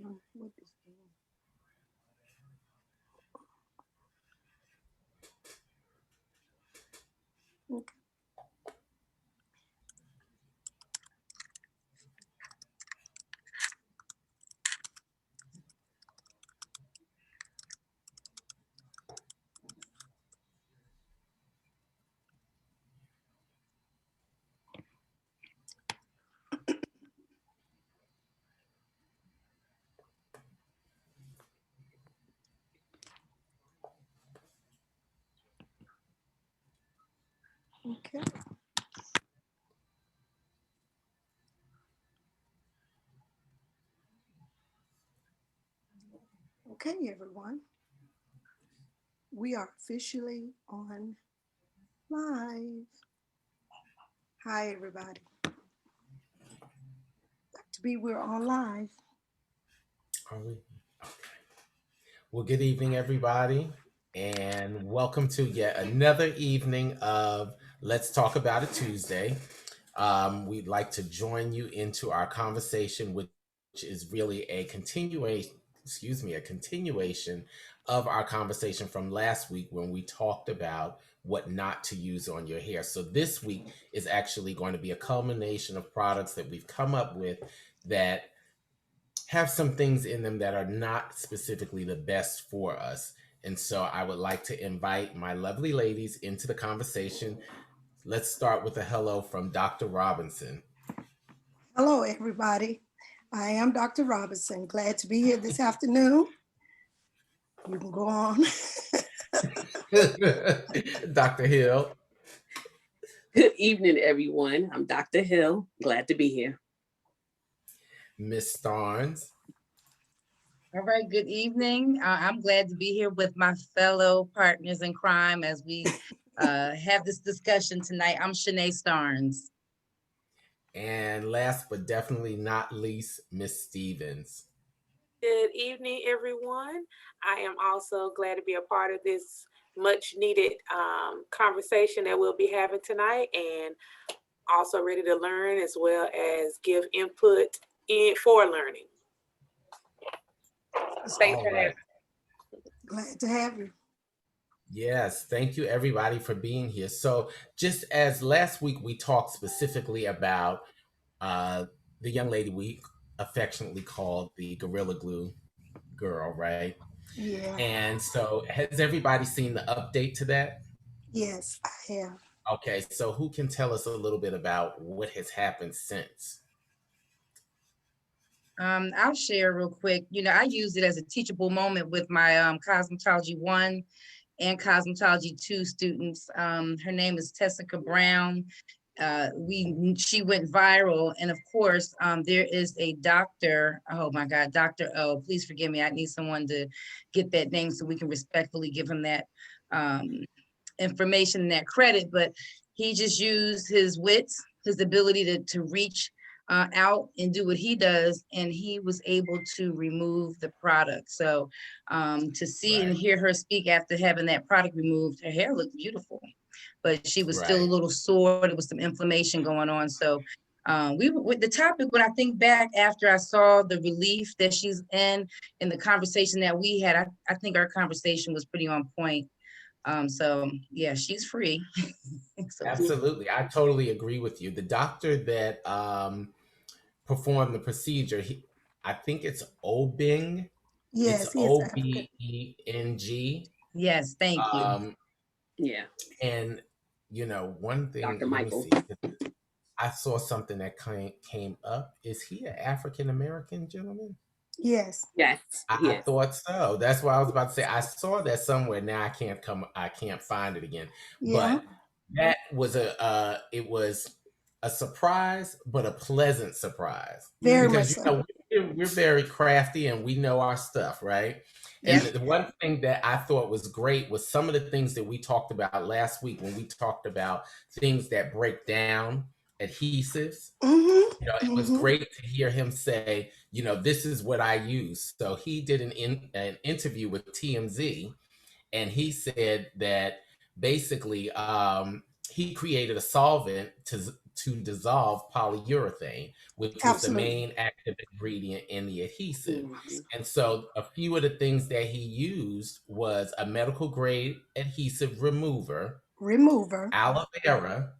What is okay. Okay. Okay, everyone. We are officially on live. Hi, everybody. Dr. B, we're on live. Are we? Okay. Well, good evening, everybody, and welcome to yet another evening of Let's Talk About It Tuesday. We'd like to join you into our conversation, which is really a continuation. Excuse me, a continuation of our conversation from last week when we talked about what not to use on your hair. So this week is actually going to be a culmination of products that we've come up with that have some things in them that are not specifically the best for us. And so I would like to invite my lovely ladies into the conversation. Let's start with a hello from Dr. Robinson. Hello, everybody. I am Dr. Robinson. Glad to be here this afternoon. You can go on. Dr. Hill. Good evening, everyone. I'm Dr. Hill. Glad to be here. Miss Starnes. All right, good evening. I'm glad to be here with my fellow partners in crime as we have this discussion tonight. I'm Shanae Starnes. And last but definitely not least, Miss Stevens. Good evening, everyone. I am also glad to be a part of this much needed conversation that we'll be having tonight, and also ready to learn as well as give input for learning. Thanks for having me. Glad to have you. Yes, thank you everybody for being here. So, just as last week we talked specifically about the young lady we affectionately called the Gorilla Glue girl, right? Yeah. And so, has everybody seen the update to that? Yes, I have. Okay, so who can tell us a little bit about what has happened since? I'll share real quick. I use it as a teachable moment with my Cosmetology 1 and Cosmetology 2 students. Her name is Tessica Brown. She went viral, and of course there is a doctor, oh my god, Dr. O, please forgive me, I need someone to get that name so we can respectfully give him that information and that credit, but he just used his wits, his ability to reach out and do what he does, and he was able to remove the product. So to see and hear her speak after having that product removed, her hair looked beautiful, but she was still a little sore. There was some inflammation going on. So we with the topic, when I think back after I saw the relief that she's in the conversation that we had, I think our conversation was pretty on point. So yeah, she's free. So, Absolutely, I totally agree with you. The doctor that performed the procedure, I think it's Obeng. It's Yes, he is African. Obeng. Yes, thank you. Yeah. And one thing, Dr. let me Michael. see. I saw something that came up. Is he an African American gentleman? Yes. Yes. I thought so. That's why I was about to say I saw that somewhere. Now I can't find it again. Yeah. But that was it was a surprise, but a pleasant surprise. Very Because much so. we're very crafty and we know our stuff, right? And the one thing that I thought was great was some of the things that we talked about last week when we talked about things that break down adhesives. It was great to hear him say, this is what I use. So he did an interview with TMZ, and he said that basically he created a solvent to dissolve polyurethane, which was the Absolutely. main active ingredient in the adhesive. Mhm. And so a few of the things that he used was a medical grade adhesive remover, Remover. aloe vera,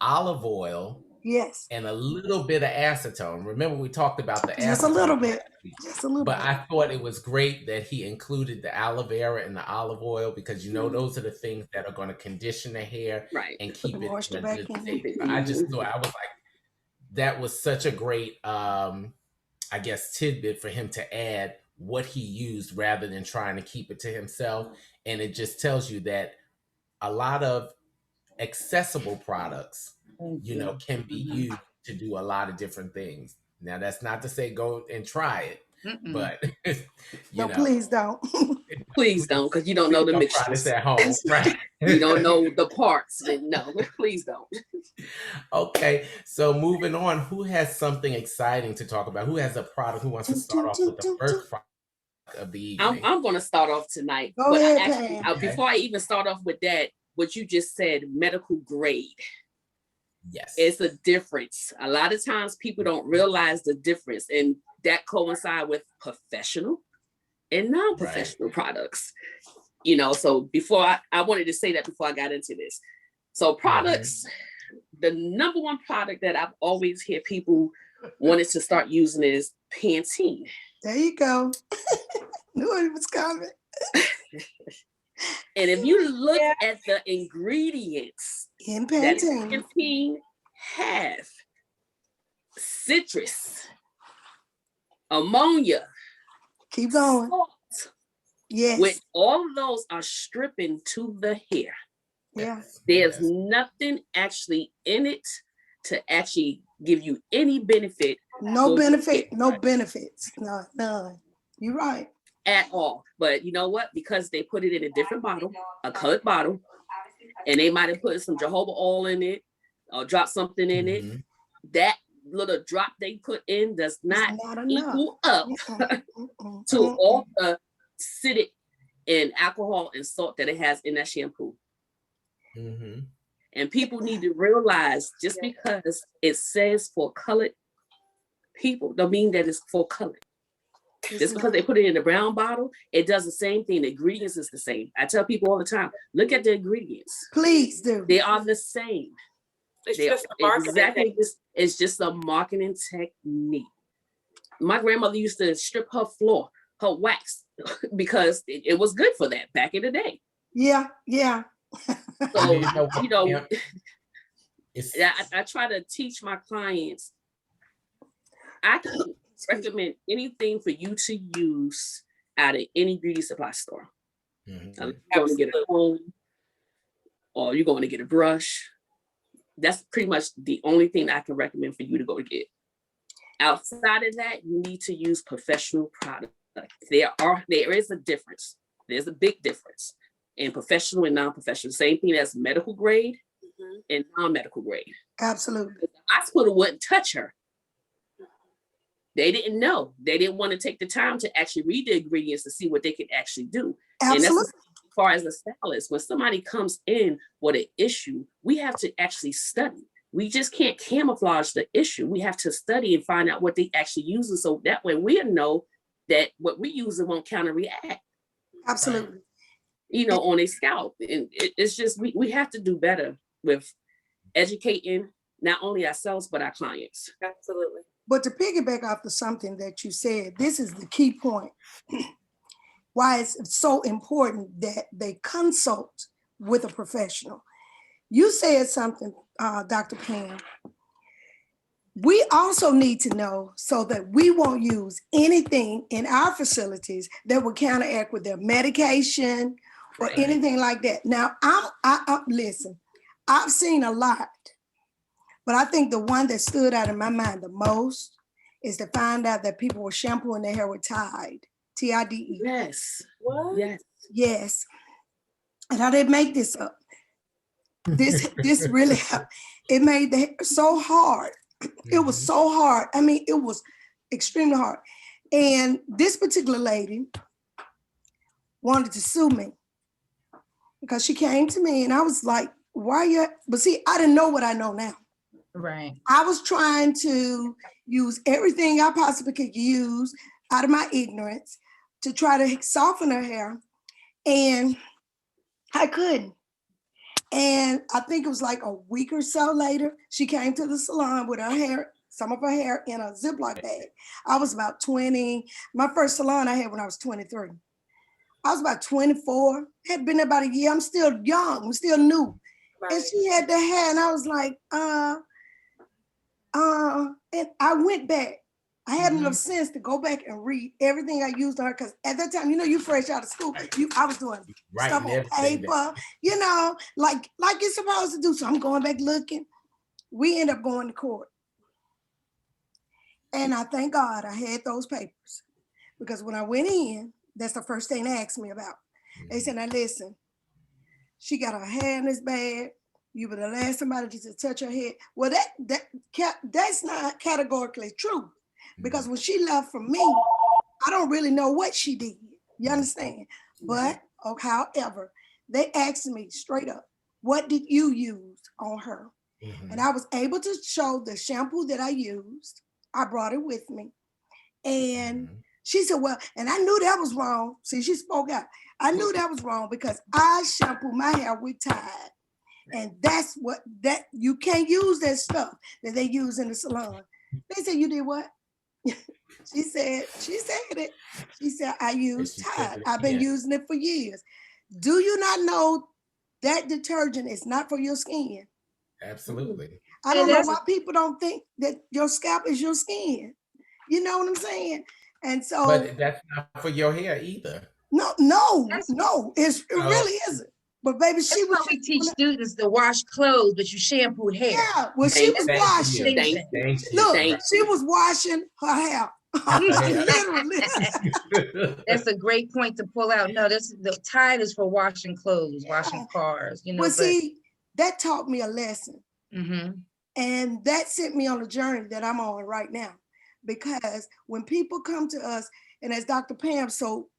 olive oil, Yes. and a little bit of acetone. Remember, we talked about the Just a acetone little last bit. week. Just a little But bit. I thought it was great that he included the aloe vera and the olive oil, because those are the things that are going to condition the hair Right. and Put keep the it moisture in a back good in. state. Mhm. I just thought, I was like, that was such a great I guess tidbit for him to add what he used rather than trying to keep it to himself. And it just tells you that a lot of accessible products, can be used to do a lot of different things. Now, that's not to say go and try it, Mm-mm. but No, please don't. Please don't, because you don't know please the don't try this mixtures. at home, right? You don't know the parts. Then no, please don't. Okay, so moving on, who has something exciting to talk about? Who has a product? Who wants to start off with the first product of the evening? I'm going to start off tonight. Go but ahead, actually, Pam. before I even start off with that, what you just said, medical grade. Yes. It's a difference. A lot of times people don't realize the difference, and that coincides with professional and non-professional products. So before I wanted to say that before I got into this. So products, the number one product that I've always hear people wanted to start using is Pantene. There you go. Knew it was coming. And if you look at the ingredients In that Pantene. Pantene have, citrus, ammonia, Keep going. salt, Yes. with all of those are stripping to the hair. Yeah. There's nothing actually in it to actually give you any benefit. No for your benefit. hair No benefits. No, none. You're right. at all. But you know what? Because they put it in a different bottle, a colored bottle, and they might have put some jojoba oil in it or dropped something in it. That little drop they put in does not enough. equal up to all the acidic and alcohol and salt that it has in that shampoo. And people need to realize, just because it says for colored people, don't mean that it's for colored. Just because they put it in a brown bottle, it does the same thing. The ingredients is the same. I tell people all the time, look at the ingredients. Please do. They are the same. It's just a marketing technique. It's just a marketing technique. My grandmother used to strip her floor, her wax, because it was good for that back in the day. Yeah, yeah. So, It's, I try to teach my clients, I can recommend anything for you to use at any beauty supply store. You're going to get a comb, or you're going to get a brush. That's pretty much the only thing I can recommend for you to go get. Outside of that, you need to use professional products. There is a difference. There's a big difference in professional and non-professional. Same thing as medical grade and non-medical grade. Absolutely. The hospital wouldn't touch her. They didn't know. They didn't want to take the time to actually read the ingredients to see what they could actually do. Absolutely. And that's as far as a stylist. When somebody comes in with an issue, we have to actually study. We just can't camouflage the issue. We have to study and find out what they actually use. So that way we know that what we use won't counter-react. Absolutely. On a scalp. And it's just, we have to do better with educating not only ourselves, but our clients. Absolutely. But to piggyback off of something that you said, this is the key point. Why it's so important that they consult with a professional. You said something, Dr. Pam. We also need to know so that we won't use anything in our facilities that will counteract with their medication or anything like that. Now, listen, I've seen a lot, but I think the one that stood out in my mind the most is to find out that people were shampooing their hair with Tide, T-I-D-E. Yes. What? Yes. Yes. And I didn't make this up. This really, it made the hair so hard. It was so hard. I mean, it was extremely hard. And this particular lady wanted to sue me because she came to me and I was like, why you, but see, I didn't know what I know now. Right. I was trying to use everything I possibly could use out of my ignorance to try to soften her hair, and I couldn't. And I think it was like a week or so later, she came to the salon with her hair, some of her hair in a Ziploc bag. I was about 20. My first salon I had when I was 23. I was about 24, had been there about a year. I'm still young, I'm still new. Right. And she had the hair, and I was like, and I went back. I had enough sense to go back and read everything I used on her, because at that time, you know, you fresh out of school, I was doing stuff on paper, you know, like you're supposed to do. So I'm going back looking. We end up going to court. And I thank God I had those papers, because when I went in, that's the first thing they asked me about. They said, now listen, she got her hair in this bag. You were the last somebody to touch her head. Well, that's not categorically true, because when she left from me, I don't really know what she did. You understand? But however, they asked me straight up, what did you use on her? And I was able to show the shampoo that I used. I brought it with me. And she said, well, and I knew that was wrong. See, she spoke out. I knew that was wrong, because I shampoo my hair with Tide. And that's what, that you can't use that stuff that they use in the salon. They said, you did what? She said it. She said, I use Tide. I've been using it for years. Do you not know that detergent is not for your skin? Absolutely. I don't know why people don't think that your scalp is your skin. You know what I'm saying? And so, but that's not for your hair either. No, it really isn't. But baby, she was. We teach students to wash clothes, but you shampooed hair. Yeah, well, she was washing. Look, she was washing her hair. Literally. That's a great point to pull out. No, the Tide is for washing clothes, washing cars. You know. Well, see, that taught me a lesson, Mm-hmm. and that sent me on a journey that I'm on right now. Because when people come to us, and as Dr. Pam so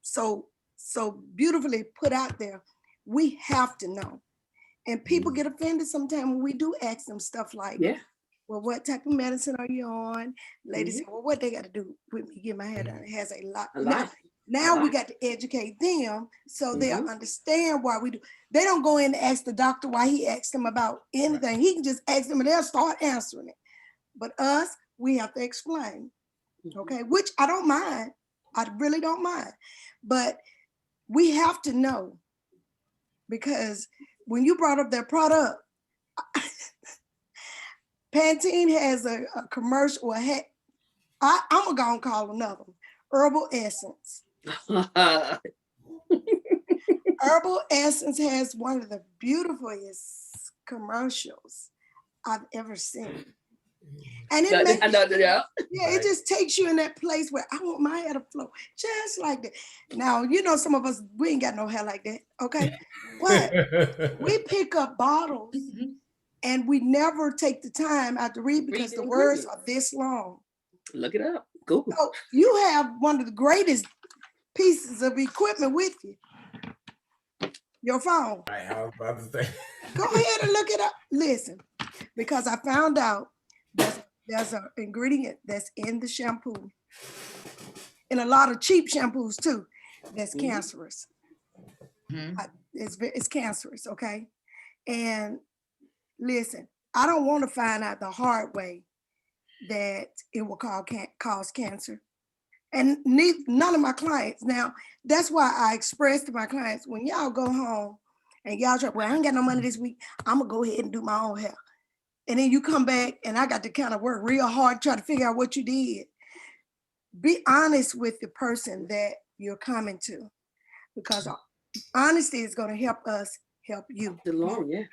beautifully put out there, we have to know. And people get offended sometimes when we do ask them stuff like, well, what type of medicine are you on? Ladies say, well, what they got to do with me get my hair done? It has a lot. Now we got to educate them so they'll understand why we do. They don't go in and ask the doctor why he asked them about anything. He can just ask them and they'll start answering it. But us, we have to explain, okay? Which I don't mind. I really don't mind. But we have to know, because when you brought up their product, Pantene has a commercial. I'm going to call another one, Herbal Essence. Herbal Essence has one of the beautifulest commercials I've ever seen. And it just takes you in that place where I want my hair to flow just like that. Now, you know, some of us, we ain't got no hair like that, okay? But we pick up bottles and we never take the time out to read, because the words are this long. Look it up. Google. So you have one of the greatest pieces of equipment with you. Your phone. Right, I was about to say. Go ahead and look it up. Listen, because I found out there's an ingredient that's in the shampoo, and a lot of cheap shampoos too, that's cancerous. It's cancerous, okay? And listen, I don't want to find out the hard way that it will cause cancer. And none of my clients. Now, that's why I express to my clients, when y'all go home and y'all try, well, I ain't got no money this week, I'm gonna go ahead and do my own hair. And then you come back and I got to kind of work real hard, try to figure out what you did. Be honest with the person that you're coming to, because honesty is going to help us help you.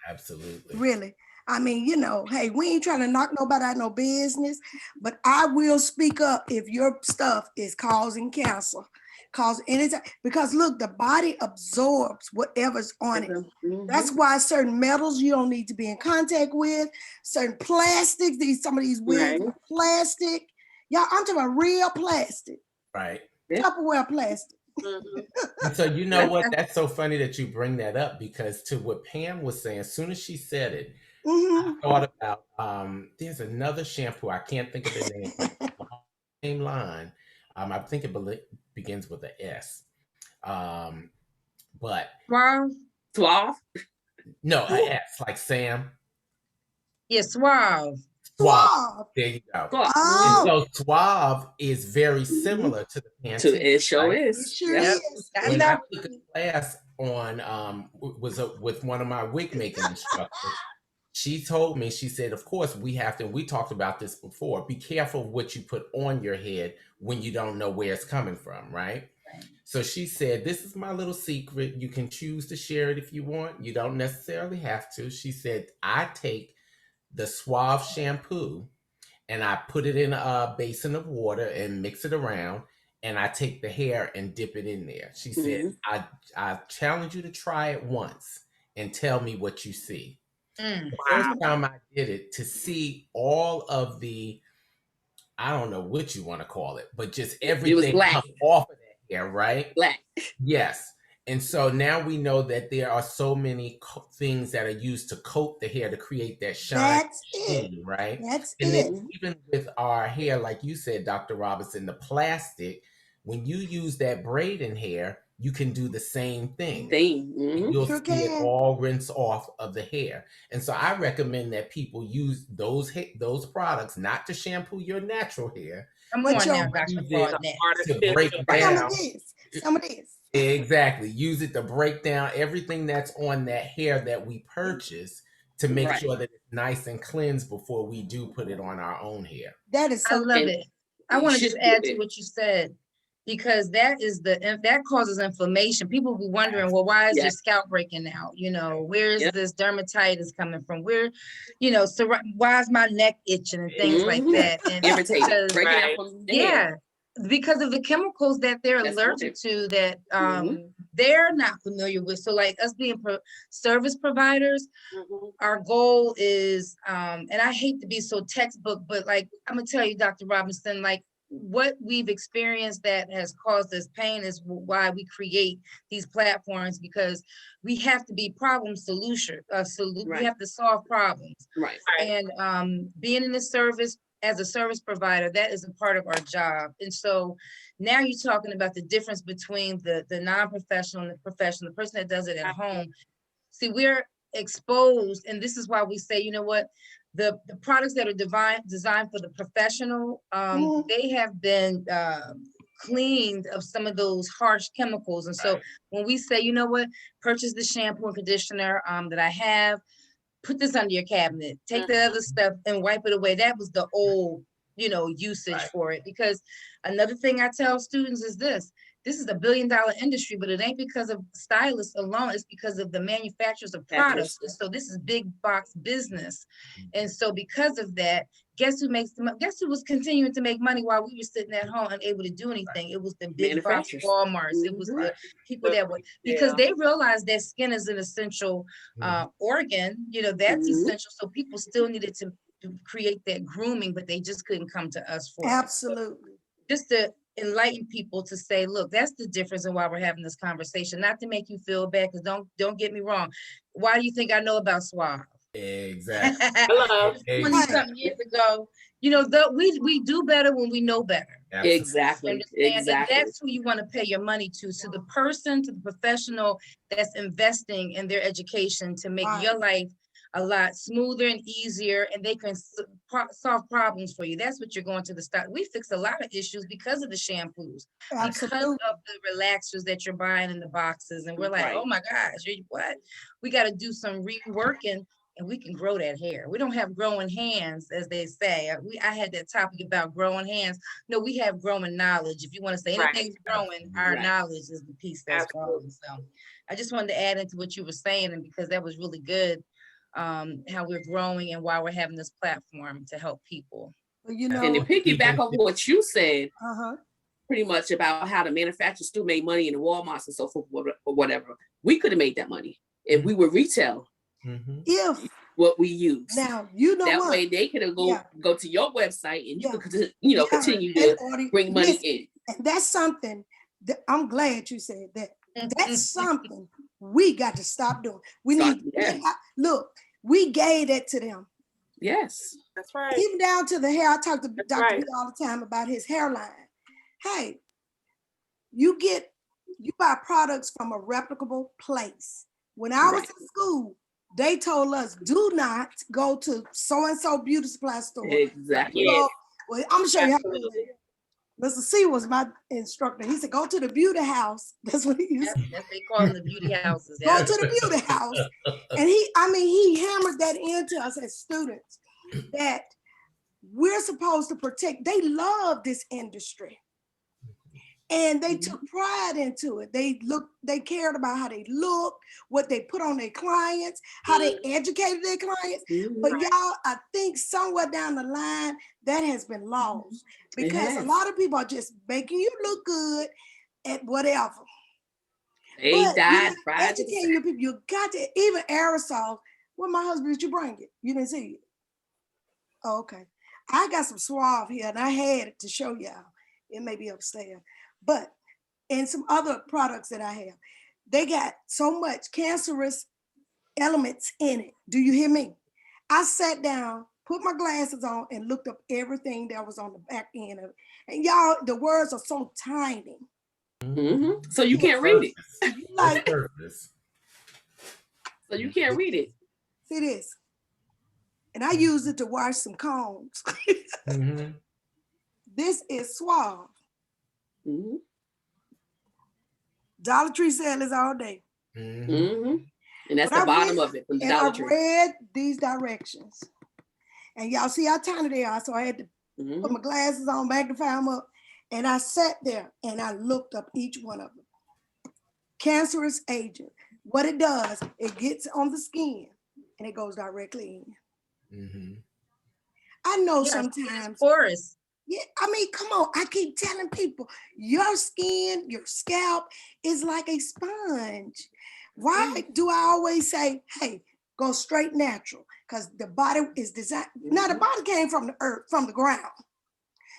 Absolutely. Really. I mean, you know, hey, we ain't trying to knock nobody out no business, but I will speak up if your stuff is causing cancer. Because look, the body absorbs whatever's on it. That's why certain metals you don't need to be in contact with, certain plastics, some of these wigs are plastic. Yeah, I'm talking about real plastic. Right. Tupperware plastic. Mhm. And so you know what? That's so funny that you bring that up because to what Pam was saying, as soon as she said it, I Mhm. thought about there's another shampoo. I can't think of the name, but same line. I think it begins with a S. Um, but Suave? Suave. no, a S like Sam. Yeah, Suave. Suave. Suave. There you go. Suave. And Oh, so Suave is very Mhm. similar to the To Pantene, it sure right? it is. sure Yep. is. I When know. I took a class on with one of my wig making instructors, she told me, she said, of course we have to, and we talked about this before, be careful what you put on your head when you don't know where it's coming from, right? So she said, this is my little secret. You can choose to share it if you want. You don't necessarily have to. She said, I take the Suave shampoo and I put it in a basin of water and mix it around. And I take the hair and dip it in there. She said, Mhm. I challenge you to try it once and tell me what you see. Mm. The first Wow. time I did it, to see all of the, I don't know what you want to call it, but just It was everything black. come off of that hair, right? Black. Yes. And so now we know that there are so many things that are used to coat the hair to create that shine, That's it. sheen, right? That's And then it. Mhm. even with our hair, like you said, Dr. Robinson, the plastic, when you use that braiding hair, you can do the same thing. Thing. And Mhm. you'll Sure see it can. all rinse off of the hair. And so I recommend that people use those products not to shampoo your natural hair, Come But on now, yo, Dr. use it The Broadness. to break artificial some hair. of down. this, some of this. Exactly. Use it to break down everything that's on that hair that we purchase to make Right. sure that it's nice and cleansed before we do put it on our own hair. That is I so. love And it. I you want to should just do add to it. what you said, because that causes inflammation. People be wondering, well, why is Yeah. your scalp breaking out? Where's Yep. this dermatitis coming from? So why is my neck itching and things like Mhm. that? And it's Irritated. because, Breaking out Right. from the hair. because of the chemicals that they're That's allergic right. to that Mhm. they're not familiar with. So like us being service providers, Mhm. our goal is, and I hate to be so textbook, but like, I'm gonna tell you, Dr. Robinson, like what we've experienced that has caused us pain is why we create these platforms, because we have to be problem solution, we Right. have to solve problems. Right. Right. And being in the service as a service provider, that is a part of our job. And so now you're talking about the difference between the non-professional and the professional, the person that does it at home. See, we're exposed, and this is why we say, you know what, the products that are designed for the professional, Mhm. they have been cleaned of some of those harsh chemicals. And so when we say, you know what, purchase the shampoo and conditioner that I have, put this under your cabinet, take the other stuff and wipe it away. That was the old, usage Right. for it. Because another thing I tell students is this is a $1 billion industry, but it ain't because of stylists alone. It's because of the manufacturers of products. And so this is big box business. And so because of that, guess who was continuing to make money while we were sitting at home unable to do anything? It was the big box Manufacturers. Walmarts. It was Mhm. the people that were, Yeah. because they realized that skin is an essential organ, that's Mhm. essential. So people still needed to create that grooming, but they just couldn't come to us for it. Absolutely. Just to enlighten people to say, look, that's the difference in why we're having this conversation. Not to make you feel bad, because don't get me wrong. Why do you think I know about Suave? Exactly. Hello. 20-something years ago, we do better when we know better. Absolutely. Exactly. Understand? And Exactly. that's who you want to pay your money to the person, to the professional that's investing in their education to make Right. your life a lot smoother and easier, and they can solve problems for you. That's what you're going to the stock. We fix a lot of issues because of the shampoos, because Absolutely. of the relaxers that you're buying in the boxes. And we're like, Right. oh my gosh, what? We got to do some reworking, and we can grow that hair. We don't have growing hands, as they say. I had that topic about growing hands. No, we have growing knowledge. If you want to say Right. anything's growing, our Right. knowledge is the piece that's Absolutely. growing. So I just wanted to add into what you were saying, and because that was really good, how we're growing and why we're having this platform to help people. Well, you And know, to piggyback on what you said, uh-huh. pretty much about how the manufacturers still made money in the Walmarts and so forth or whatever. We could have made that money if we were retail. Mhm. If What we use. now you know That what, way they could have go to your website and you Yeah. could Yeah. continue and to order, bring money listen, in. and that's something I'm glad you said that. That's something we got to stop doing. We Stop, need, yeah. look, we gave that to them. Yes. That's right. Even down to the hair. I talk to That's Dr. right. B all the time about his hairline. Hey, you buy products from a reputable place. When I was Right. in school, they told us, do not go to so-and-so beauty supply store. Exactly. Yes. Well, I'm gonna show you how to do Absolutely. it. Mr. C was my instructor. He said, go to the beauty house. That's what he used to That's they call them, the beauty houses. go Yeah. to the beauty house. And he hammered that into us as students that we're supposed to protect. They love this industry. And they took pride into it. They cared about how they looked, what they put on their clients, how they educated their clients. But Mhm. y'all, I think somewhere down the line, that has been lost because a has. lot of people are just making you look good at whatever. They But died you're fried to the educating your people. You got to, even aerosol. Well, my husband, did you bring it? You didn't see it? Oh, okay. I got some Suave here and I had it to show y'all. It may be upstairs. But and some other products that I have, they got so much cancerous elements in it. Do you hear me? I sat down, put my glasses on, and looked up everything that was on the back end of it. And y'all, the words are so tiny. Mhm. So you can't read it. You like, Purpose. So you can't read it. see this? And I use it to wash some combs. Mhm. This is Suave. Mhm. Dollar Tree sale is all day. Mhm. Mhm. And that's But the I bottom read- of it from the And Dollar I Tree. read these directions. And y'all see how tiny they are. So I had to put Mhm. my glasses on, magnify them up. And I sat there and I looked up each one of them. Cancerous agent. What it does, it gets on the skin and it goes directly in. Mhm. I know Yeah, sometimes, porous. yeah, I mean, come on. I keep telling people, your skin, your scalp is like a sponge. Why do I always say, hey, go straight natural? Because the body is designed. Now, the body came from the earth, from the ground.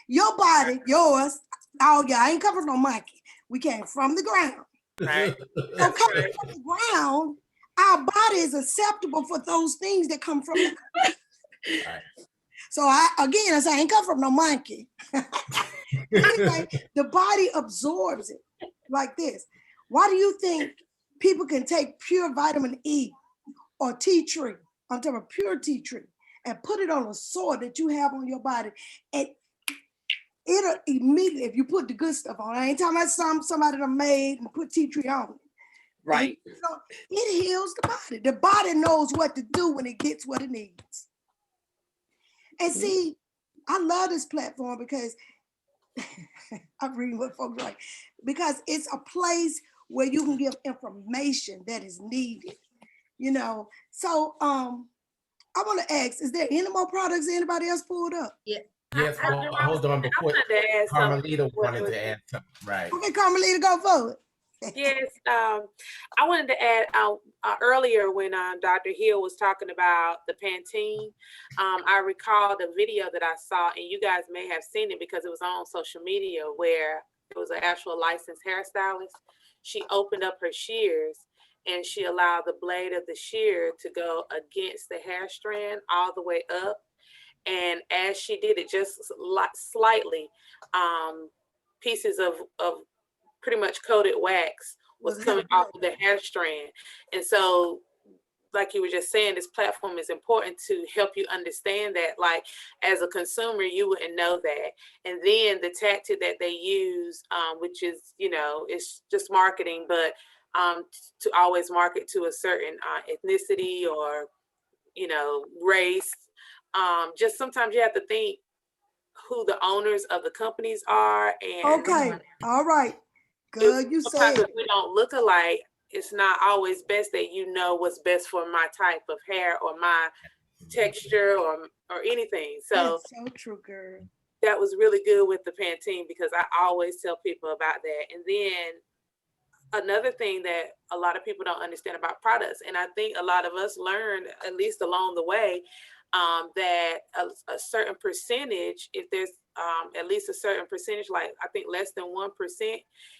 Your body, yours, oh, yeah, I ain't coming from no monkey. We came from the ground. Right. So coming from the ground, our body is acceptable for those things that come from the earth. Right. So I say I ain't come from no monkey. Anyway, the body absorbs it like this. Why do you think people can take pure vitamin E or tea tree, I'm talking about pure tea tree, and put it on a sore that you have on your body, and it'll immediately, if you put the good stuff on, I ain't talking about somebody that made and put tea tree on it. Right. So it heals the body. The body knows what to do when it gets what it needs. And see, I love this platform because I'm reading what folks like, because it's a place where you can give information that is needed, you know. So I want to ask, is there any more products anybody else pulled up? Yes, I well, hold on I before wanted to add something. Carmelita wanted to add something. Right. Okay, Carmelita, go forward. Yes, I wanted to add earlier when Dr. Hill was talking about the Pantene. I recall the video that I saw, and you guys may have seen it because it was on social media, where it was an actual licensed hairstylist. She opened up her shears and she allowed the blade of the shear to go against the hair strand all the way up. And as she did it, just slightly, pieces of pretty much coated wax was coming off of the hair strand. And so, like you were just saying, this platform is important to help you understand that, like, as a consumer, you wouldn't know that. And then the tactic that they use, which is, it's just marketing, but to always market to a certain ethnicity or, race. Just sometimes you have to think who the owners of the companies are. And Okay, all right. Good, you sometimes said. if we don't look alike, it's not always best that you know what's best for my type of hair or my texture or anything. So That's so true, girl. that was really good with the Pantene, because I always tell people about that. And then another thing that a lot of people don't understand about products, and I think a lot of us learned, at least along the way, that a certain percentage, if there's at least a certain percentage, like I think less than 1%,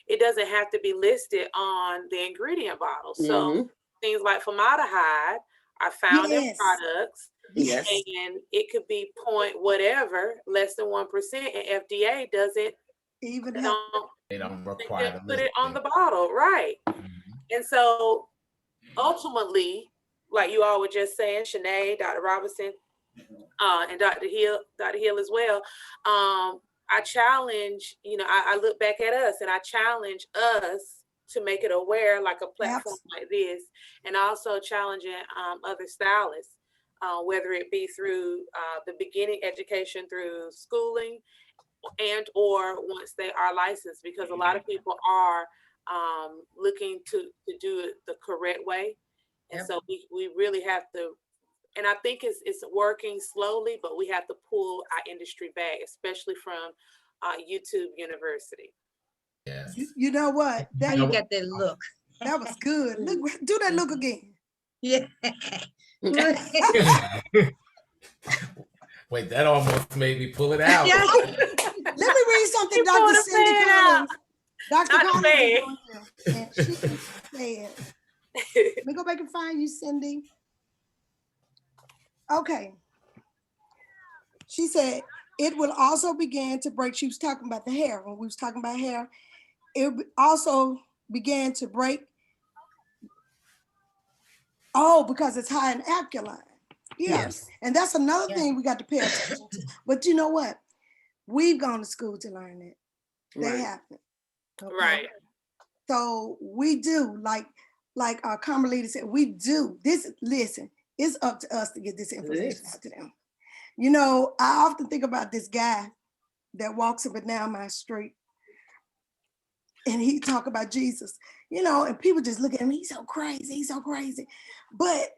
it doesn't have to be listed on the ingredient bottle. So things like formaldehyde are found in Yes. products, Yes. and it could be point whatever, less than 1%, and FDA doesn't Even they have, don't They don't they require just the put it on the listing. bottle, right? Mhm. And so ultimately, like you all were just saying, Shanae, Dr. Robinson, and Dr. Hill as well. I challenge, I look back at us and I challenge us to make it aware, like a platform like this, and also challenging other stylists, whether it be through the beginning education through schooling and or once they are licensed, because a lot of people are looking to do it the correct way. And Yep. so we really have to, and I think it's working slowly, but we have to pull our industry back, especially from YouTube University. Yes. you know what? How That you got that look? that was good. Look, do that look again. Yeah. Wait, that almost made me pull it out. Yeah. Let me read something You Dr. pulled a Cindy fan out. Collins. Dr. Not the Collins fan. is on here, and she said, let me go back and find you, Cindy. Okay. She said, it will also begin to break. She was talking about the hair. When we was talking about hair, it also began to break. Oh, because it's high in alkaline. Yeah. Yes. And that's another Yeah. thing we got to pay attention to. But you know what? We've gone to school to learn it. They Right. haven't. Okay? Right. So we do, like Carmelita said, we do. Listen, it's up to us to get this information is. out to them. You know, I often think about this guy that walks up and down my street and he talk about Jesus, and people just look at him, he's so crazy. But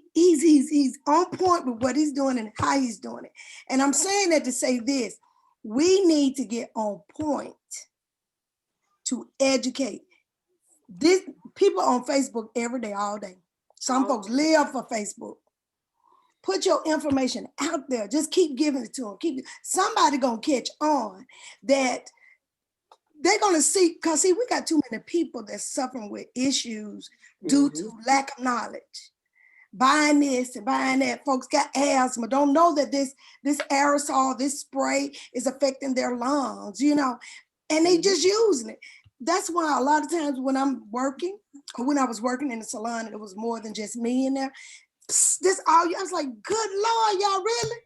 he's on point with what he's doing and how he's doing it. And I'm saying that to say this, we need to get on point to educate. This people on Facebook every day, all day. Some folks live for Facebook. Put your information out there. Just keep giving it to them. Somebody gonna catch on that they're gonna see, because we got too many people that's suffering with issues due to lack of knowledge. Buying this and buying that. Folks got asthma, don't know that this aerosol, this spray is affecting their lungs, and they just using it. That's why a lot of times when I'm working, or when I was working in the salon and it was more than just me in there, this all I was like, good Lord, y'all really?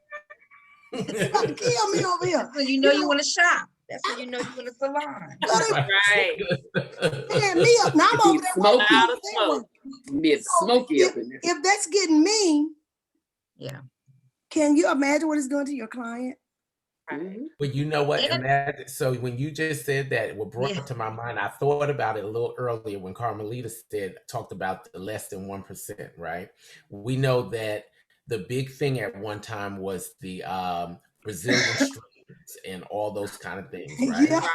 It's about to kill me over here. So you know you want to shop. That's when you know you're in a salon. Right. Man, me up. Now I'm over there Smoky. Out of smoke. It's smoky up in there. If that's getting me, Yeah. can you imagine what it's doing to your client? Mhm. But you know what? Yeah. Imagine, so when you just said that, what brought Yeah. to my mind, I thought about it a little earlier when Carmelita talked about the less than 1%, right? We know that the big thing at one time was the Brazilian strains and all those kind of things, right? Yeah.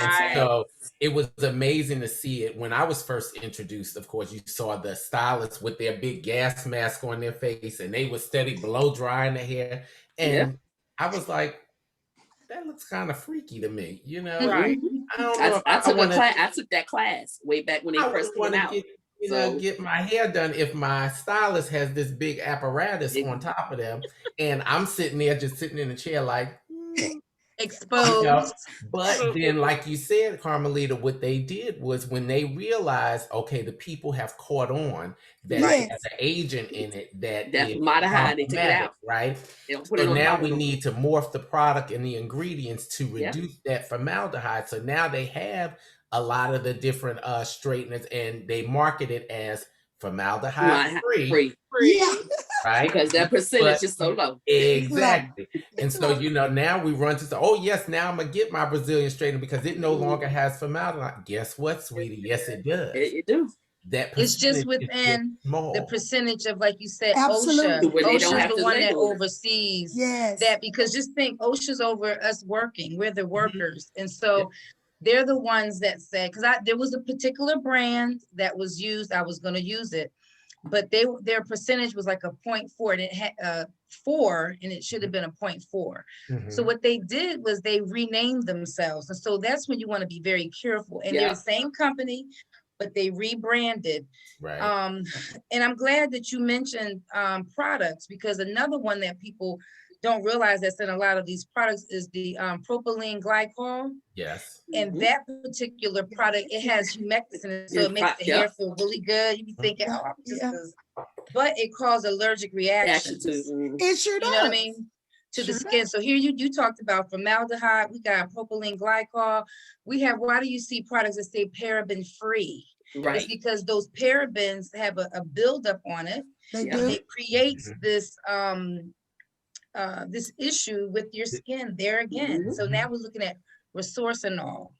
And Right. so it was amazing to see it. When I was first introduced, of course, you saw the stylists with their big gas mask on their face and they would steady blow drying the hair. And I was like, that looks kind of freaky to me, Right. I don't know if I took wanna, I took that class way back when they I first wouldn't came want to out. get, So- get my hair done if my stylist has this big apparatus It- on top of them, and I'm sitting there just sitting in a chair like, Exposed. But then, like you said, Carmelita, what they did was when they realized, okay, the people have caught on that Yes. there's an agent in it that That's is formaldehyde, they took it problematic, out. right? They'll put it So on the now bottle. we need to morph the product and the ingredients to Yeah. reduce that formaldehyde. So now they have a lot of the different straighteners, and they market it as formaldehyde free, Free. Yeah. right? Because that percentage But- is so low. Exactly. And so, now we run to say, oh, yes, now I'm going to get my Brazilian straightener because it no longer has formaldehyde. Guess what, sweetie? Yes, it does. It do. That It's just percentage is within small. the percentage of, like you said, Absolutely. OSHA. Where they don't OSHA's have the to one that label it. oversees Yes. that, because just think, OSHA's over us working. We're the workers. And so they're the ones that said, because there was a particular brand that was used, I was going to use it, but their percentage was like a 0.4, and it had 4, and it should have been a 0.4. So what they did was they renamed themselves. And so that's when you want to be very careful. And they're the same company, but they rebranded. Right. And I'm glad that you mentioned products, because another one that people don't realize that's in a lot of these products is the propylene glycol. Yes. And that particular product, it has humectants in it, so it makes the hair feel really good. You be thinking, oh, but it causes allergic reactions. It sure does. You know what I mean? To the skin. So here you talked about formaldehyde. We got propylene glycol. We have, why do you see products that say paraben free? Right. It's because those parabens have a buildup on it. They do. It creates this this issue with your skin there again. So now we're looking at resorcinol.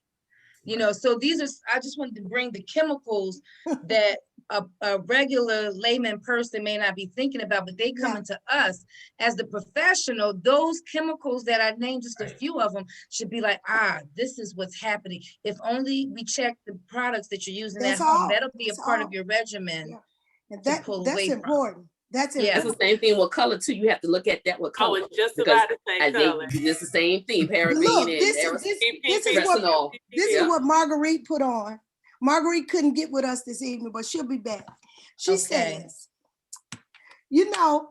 You know, so these are, I just wanted to bring the chemicals that a regular layman person may not be thinking about, but they come into us as the professional. Those chemicals that I named, just a few of them, should be like, this is what's happening. If only we check the products that you're using at home, that'll be a part of your regimen. Yeah. And that's important. That's That's the same thing with color too. You have to look at that with color. I was just about to say color. It's the same thing. Paraben Look, and this is what Marguerite put on. Marguerite couldn't get with us this evening, but she'll be back. She says, you know,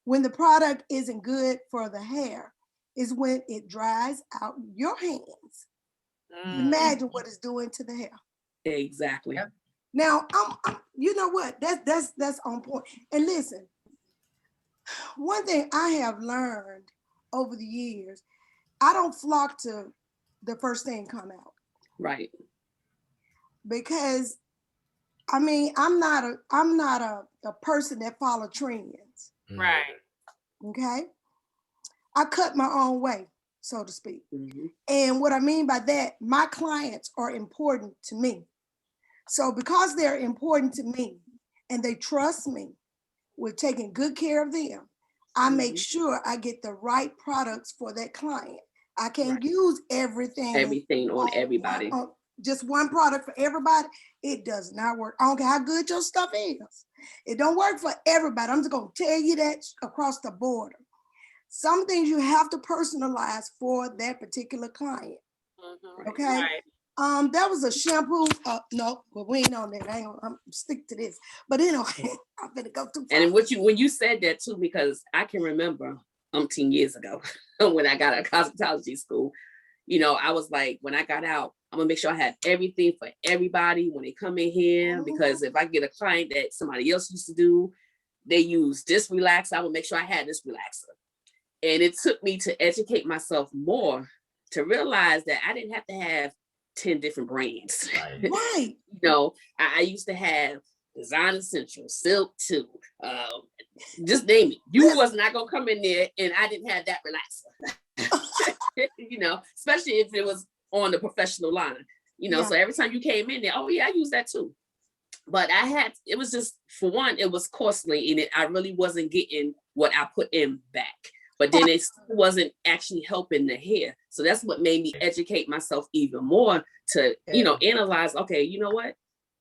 when the product isn't good for the hair is when it dries out your hands. Imagine what it's doing to the hair. Exactly. Yep. Now, I'm you know what? That's on point. And listen, one thing I have learned over the years, I don't flock to the first thing come out. Right. Because I mean, I'm not a person that follow trends. Right. Okay. I cut my own way, so to speak. And what I mean by that, my clients are important to me. So because they're important to me and they trust me with taking good care of them, I make sure I get the right products for that client. I can't use everything on everybody. Just one product for everybody. It does not work. I don't care how good your stuff is. It don't work for everybody. I'm just going to tell you that across the border. Some things you have to personalize for that particular client. Okay. Right. That was a shampoo. No, but we ain't on that. I'm stick to this. But anyway, I'm gonna go too far. And when you said that too, because I can remember umpteen years ago when I got out of cosmetology school, you know, I was like, when I got out, I'm gonna make sure I have everything for everybody when they come in here, because if I get a client that somebody else used to do, they use this relaxer, I will make sure I had this relaxer. And it took me to educate myself more to realize that I didn't have to have 10 different brands. Right. You know, I used to have Design Essential, Silk 2, just name it. You was not gonna come in there and I didn't have that relaxer. You know, especially if it was on the professional line, you know, so every time you came in there, oh yeah, I use that too. But it was just, for one, it was costly and I really wasn't getting what I put in back. But then it wasn't actually helping the hair. So that's what made me educate myself even more to, you know, analyze, okay, you know what?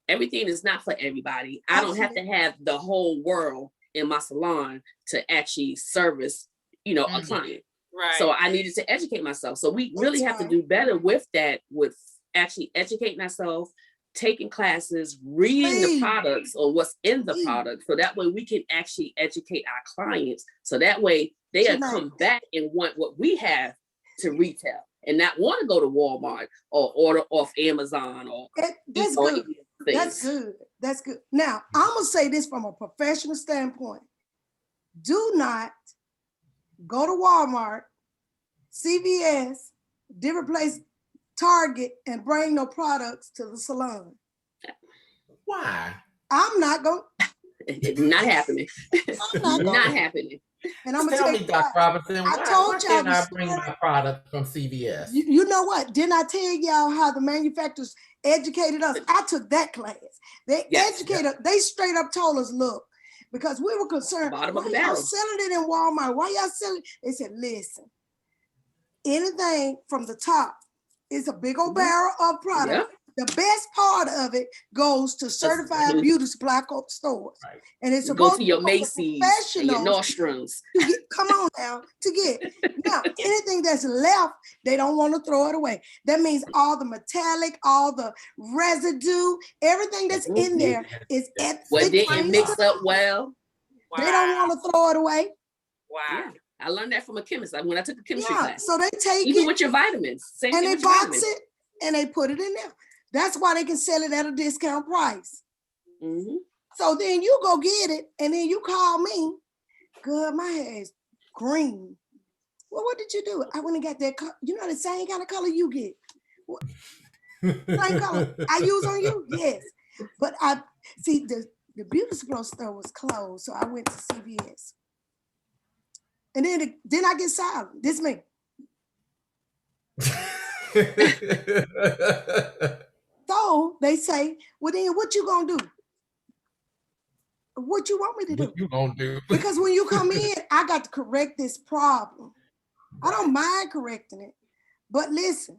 Everything is not for everybody. I don't have to have the whole world in my salon to actually service, you know, a client. Right. So I needed to educate myself. So we really have to do better with that, with actually educating ourselves, taking classes, reading the products or what's in the product. So that way we can actually educate our clients. So that way they'll come back and want what we have to retail and not want to go to Walmart or order off Amazon or that's good. That's good. That's good. Now, I'm going to say this from a professional standpoint. Do not go to Walmart, CVS, different place, Target, and bring no products to the salon. Why? I'm not going. It's not happening. Not happening. And I'm gonna tell me, Dr. Robinson, why can't I bring my product from CVS? You know what? Didn't I tell y'all how the manufacturers educated us? I took that class. They educated. They straight up told us, look, because we were concerned. Why y'all selling it in Walmart? Why y'all selling? They said, listen, anything from the top is a big old barrel of product. the best part of it goes to certified beauty supply stores. Right. And it's You go supposed to your be for the Macy's and your professionals Nordstroms. to get, come on now, to get. Now, anything that's left, they don't want to throw it away. That means all the metallic, all the residue, everything that's in there is at What it didn't claims mix to- up well. They don't want to throw it away. Wow. Yeah, I learned that from a chemist. Like when I took a chemistry Yeah, class. so they take Even it with your vitamins, same and thing they with your box vitamins. it and they put it in there. That's why they can sell it at a discount price. Mhm. So then you go get it and then you call me. Good, my hair is green. Well, what did you do? I went and got that. You know the same kind of color you get. Same color I use on you? Yes. But I see the beauty supply store was closed. So I went to CVS. And then I get silent. This me. So they say, well, then what you gonna do? What you want me to do? What you gonna do? Because when you come in, I got to correct this problem. I don't mind correcting it. But listen,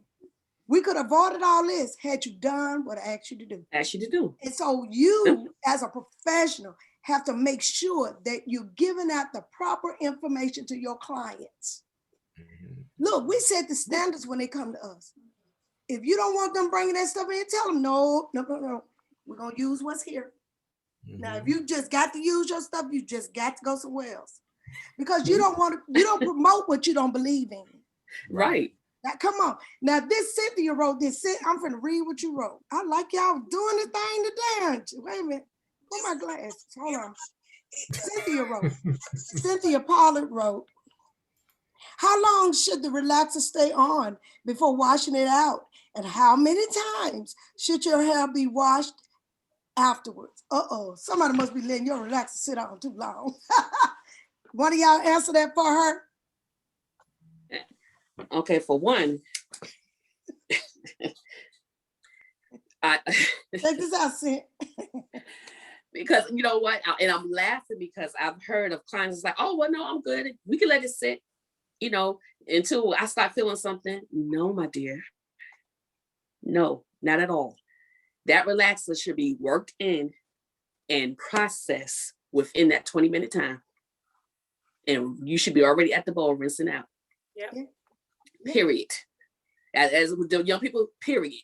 we could have avoided all this had you done what I asked you to do. Ask you to do. And so you, as a professional, have to make sure that you're giving out the proper information to your clients. Mhm. Look, we set the standards when they come to us. If you don't want them bringing that stuff in, tell them, no. We're going to use what's here. Now, if you just got to use your stuff, you just got to go somewhere else. Because you don't promote what you don't believe in. Right. Now, come on. Now, this Cynthia wrote this. I'm finna read what you wrote. I like y'all doing the thing today. Wait a minute. Put my glasses. Hold on. Cynthia wrote. Cynthia Pollard wrote, how long should the relaxer stay on before washing it out? And how many times should your hair be washed afterwards? Somebody must be letting your relaxer sit on too long. One of y'all answer that for her? Okay, for one, Check this out, Cynthia. because you know what, and I'm laughing because I've heard of clients like, oh, well, no, I'm good. We can let it sit, until I start feeling something. No, my dear. No, not at all. That relaxer should be worked in and processed within that 20-minute time. And you should be already at the bowl rinsing out. Yep. Period. As with the young people, period.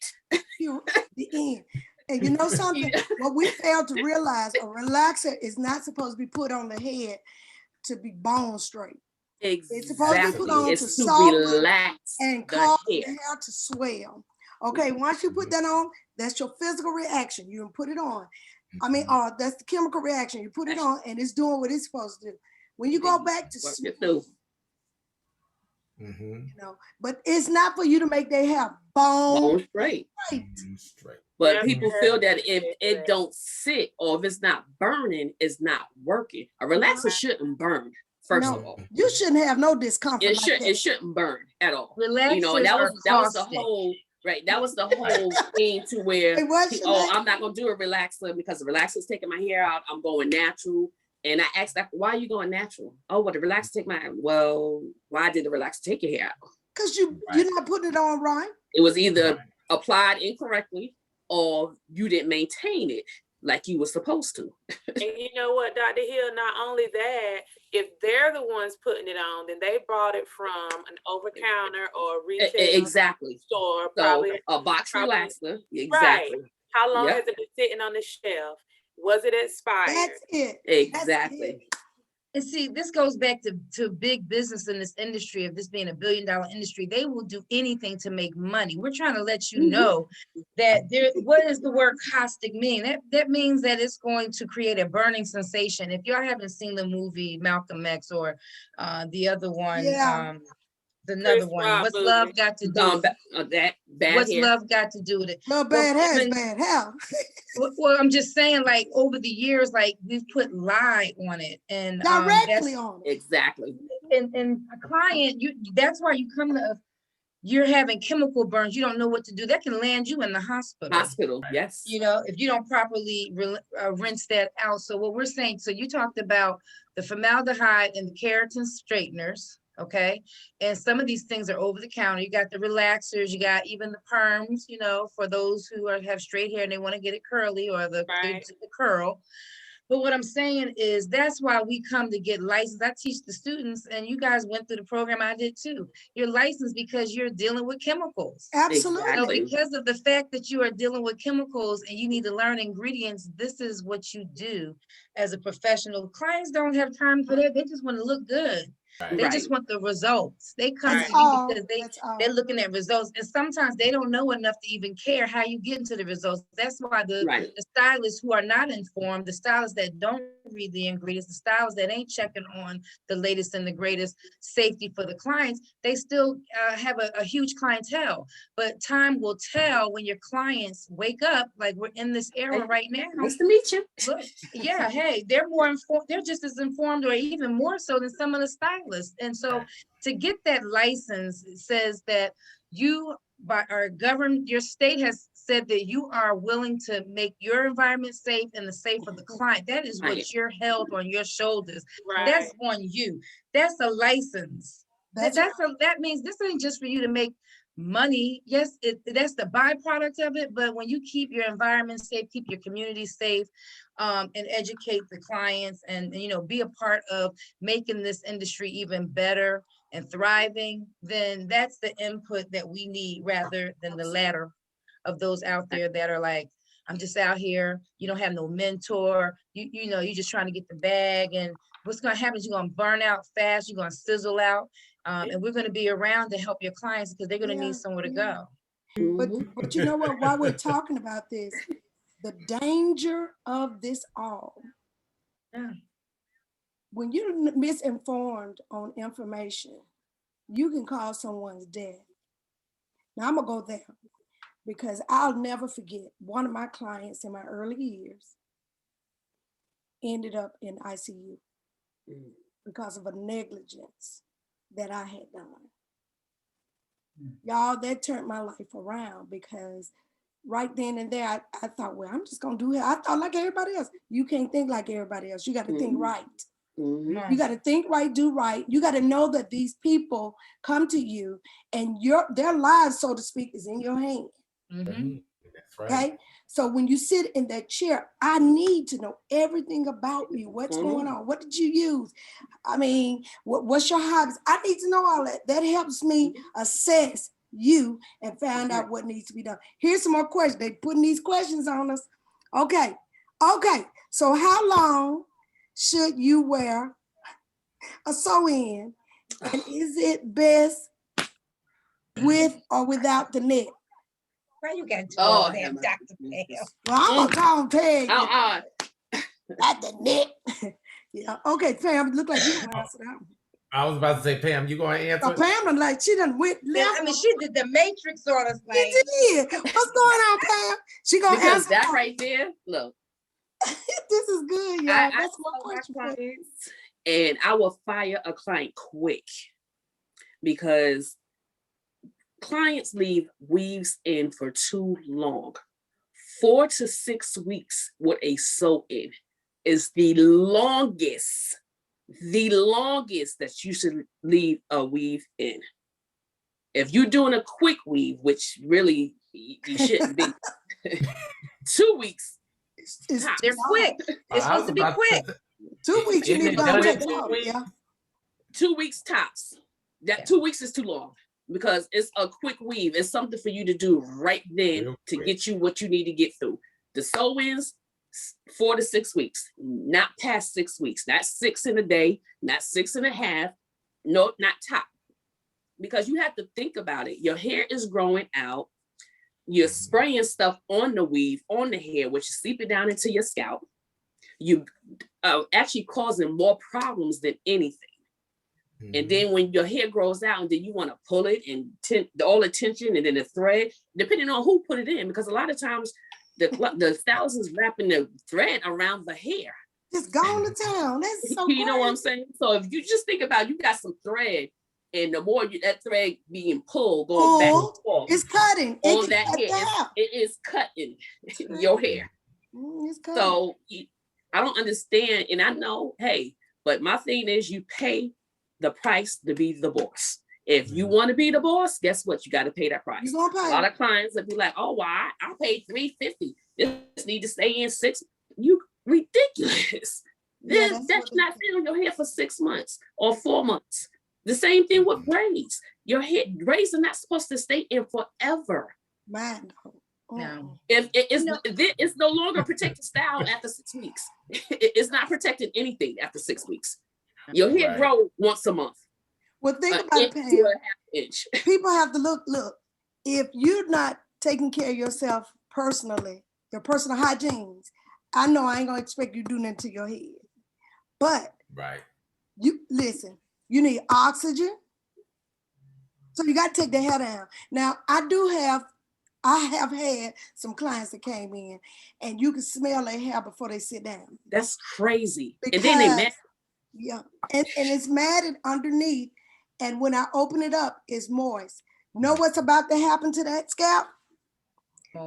The end. And you know something? What we failed to realize, a relaxer is not supposed to be put on the head to be bone straight. Exactly. It's supposed to be put on It's to to soften relax and the cause the hair. hair to swell. Okay, once you put that on, that's your physical reaction. You put it on. That's the chemical reaction. You put it on and it's doing what it's supposed to do. When you go back to Work it through. but it's not for you to make their hair bone Bone straight. Straight. But Yep. people feel that if it don't sit or if it's not burning, it's not working. A relaxer shouldn't burn, first No. of all. You shouldn't have no discomfort. It like that. it shouldn't burn at all. Relaxers And that are was the caustic. whole right. That was the whole thing to where Hey, what's your name? I'm not gonna do a relaxer because the relaxer's taking my hair out. I'm going natural. And I asked that, why are you going natural? Oh, well, the relaxer take my why did the relaxer take your hair out? Because you're not putting it on right. It was either applied incorrectly or you didn't maintain it like you were supposed to. And you know what, Dr. Hill, not only that, if they're the ones putting it on, then they bought it from an over-counter or retail Exactly. store, So probably. a box probably- relaxer. Exactly. How long Yep. has it been sitting on the shelf? Was it expired? That's it. Exactly. And see, this goes back to big business in this industry, of this being $1 billion industry. They will do anything to make money. We're trying to let you know that what does the word caustic mean? That means that it's going to create a burning sensation. If y'all haven't seen the movie Malcolm X or the other one, Yeah. another Chris one, Rock what's movie. love got to do with it? That bad What's hair. love got to do with it? No bad hair is even- bad hair. Well, I'm just saying, like, over the years, like, we've put lye on it, and Directly on it. Exactly. and a client, that's why you come to us. You're having chemical burns. You don't know what to do. That can land you in the hospital. Hospital. Yes. If you don't properly rinse that out. So what we're saying, so you talked about the formaldehyde and the keratin straighteners. Okay. And some of these things are over the counter. You got the relaxers, you got even the perms, you know, for those who have straight hair and they want to get it curly or the Right. curl. But what I'm saying is that's why we come to get licensed. I teach the students, and you guys went through the program I did too. You're licensed because you're dealing with chemicals. So Absolutely. because of the fact that you are dealing with chemicals and you need to learn ingredients, this is what you do as a professional. Clients don't have time for that. They just want to look good. They Right. just want the results. They come That's to you all. because That's all. they're looking at results. And sometimes they don't know enough to even care how you get into the results. That's why the stylists who are not informed, the stylists that don't read the ingredients, the stylists that ain't checking on the latest and the greatest safety for the clients, they still have a huge clientele. But time will tell when your clients wake up, like we're in this era right now. Nice to meet you. Look, yeah, hey, they're more informed, they're just as informed or even more so than some of the stylists. And so to get that license, it says that you by our government, your state has said that you are willing to make your environment safe and the safe of the client. That is what you're held on your shoulders. Right. That's on you. That's a license. That means this ain't just for you to make money. Yes, that's the byproduct of it. But when you keep your environment safe, keep your community safe, and educate the clients, and you know, be a part of making this industry even better and thriving, then that's the input that we need rather than the latter of those out there that are like, I'm just out here, you don't have no mentor, you know, you're just trying to get the bag, and what's going to happen is you're going to burn out fast, you're going to sizzle out, and we're going to be around to help your clients because they're going to need somewhere to go. But you know what, while we're talking about this, the danger of this all, when you're misinformed on information, you can cause someone's death. Now I'm gonna go there because I'll never forget one of my clients in my early years ended up in ICU because of a negligence that I had done. Y'all, that turned my life around because right then and there, I thought, well, I'm just gonna do it. I thought like everybody else. You can't think like everybody else. You got to think right. You got to think right, do right. You got to know that these people come to you and their lives, so to speak, is in your hand. That's right. Okay. So when you sit in that chair, I need to know everything about you. What's going on? What did you use? I mean, what's your hobbies? I need to know all that. That helps me assess you and find out what needs to be done. Here's some more questions. They putting these questions on us. Okay. So how long should you wear a sew-in, and is it best with or without the net? Why you got to do all that, Dr. Pam? Well, I'm gonna call Peg. At the net. Yeah. Okay, Pam, look like you gonna answer that one. I was about to say, Pam, you gonna answer? Pam done like she done went left. I mean, she did the matrix on us. Like, she did. What's going on, Pam? She gonna because answer that right there. Look, this is good, y'all. That's my question. And I will fire a client quick because clients leave weaves in for too long. 4 to 6 weeks with a sew-in is the longest that you should leave a weave in. If you're doing a quick weave, which really you shouldn't be, 2 weeks. They're quick. It's supposed to be quick. 2 weeks, you need to take off. Yeah. 2 weeks tops. That 2 weeks is too long because it's a quick weave. It's something for you to do right then to get you what you need to get through. The sew-ins, 4 to 6 weeks, not past 6 weeks, not 6 in a day, not 6 and a half, no, not top. Because you have to think about it. Your hair is growing out. You're spraying stuff on the weave, on the hair, which is seeping down into your scalp. You actually causing more problems than anything. And then when your hair grows out and then you want to pull it and all the tension and then the thread, depending on who put it in, because a lot of times the stylist is wrapping the thread around the hair. Just go on to town. That's so You know what I'm saying? So if you just think about, you got some thread, and the more that thread being pulled, going back and forth, it's cutting. On that hair, it is cutting your hair. It's cutting. So I don't understand, and I know, hey, but my thing is you pay the price to be the boss. If you want to be the boss, guess what? You got to pay that price. You gonna A pay. lot of clients would be like, "Oh, well, I paid $350. This need to stay in 6." You ridiculous. Yeah, that's That's what not staying on your hair for 6 months or 4 months. The same thing with braids. Your hair braids are not supposed to stay in forever. Mine don't. No. If it's no longer protected style after 6 weeks. It's not protecting anything after 6 weeks. Your hair Right. grow once a month. Well, think An about it, inch to Pam. a half inch. People have to look. If you're not taking care of yourself personally, your personal hygiene, I know I ain't gonna expect you to do nothing to your head. But Right. you listen, you need oxygen. So you got to take the hair down. Now, I have had some clients that came in and you can smell their hair before they sit down. That's crazy. And then they Because, mad. yeah, and it's matted underneath. And when I open it up, it's moist. Know what's about to happen to that scalp?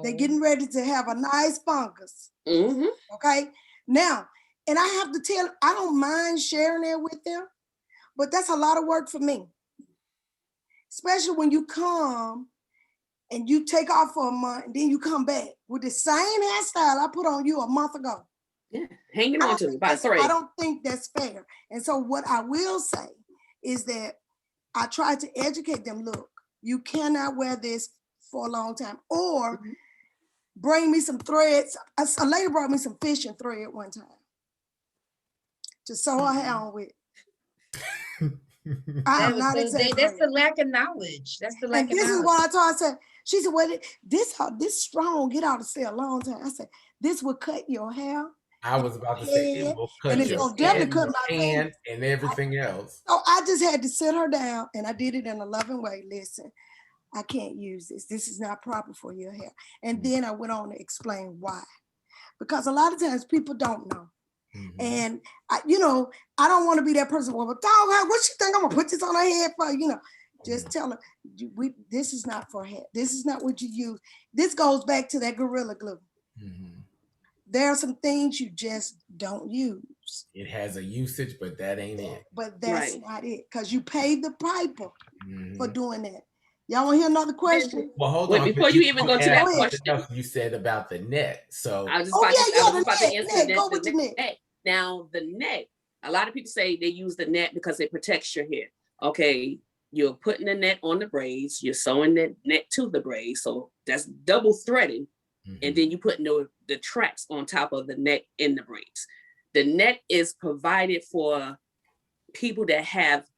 They're getting ready to have a nice fungus. Mhm. Okay. Now, and I have to tell, I don't mind sharing it with them, but that's a lot of work for me. Especially when you come and you take off for a month and then you come back with the same hairstyle I put on you a month ago. Yeah, hanging I on don't to it think by a that's- thread. I don't think that's fair. And so what I will say is that I try to educate them, look, you cannot wear this for a long time. Or Mhm. bring me some threads. A lady brought me some fishing thread one time to sew her hair on with. I am not That's exaggerating. the lack of knowledge. That's the lack And of this is knowledge. what I told her. I said, she said, well, this strong, get out to stay a long time. I said, this will cut your hair. I was about to say it will cut And it's your gonna definitely skin, cut my your hand, fingers. and everything else. So I just had to sit her down and I did it in a loving way. Listen, I can't use this. This is not proper for your hair. And then I went on to explain why. Because a lot of times people don't know. Mhm. And I don't want to be that person. Well, dog, what you think I'm gonna put this on her head for? Just tell her, this is not for hair. This is not what you use. This goes back to that Gorilla Glue. Mhm. There are some things you just don't use. It has a usage, but that ain't it. But that's Right. not it. Because you paid the piper for Mhm. doing that. Y'all want to hear another question? Well, hold Wait, on. before you even go to that asked something question, else you said about the net. So I was just Oh, about yeah, to, I was the just about to net, answer net, go with the net. net. Now, the net, a lot of people say they use the net because it protects your hair. Okay, you're putting the net on the braids, you're sewing the net to the braids, so that's double threading, and mhm. then you put the tracks on top of the net in the braids. The net is provided for people that have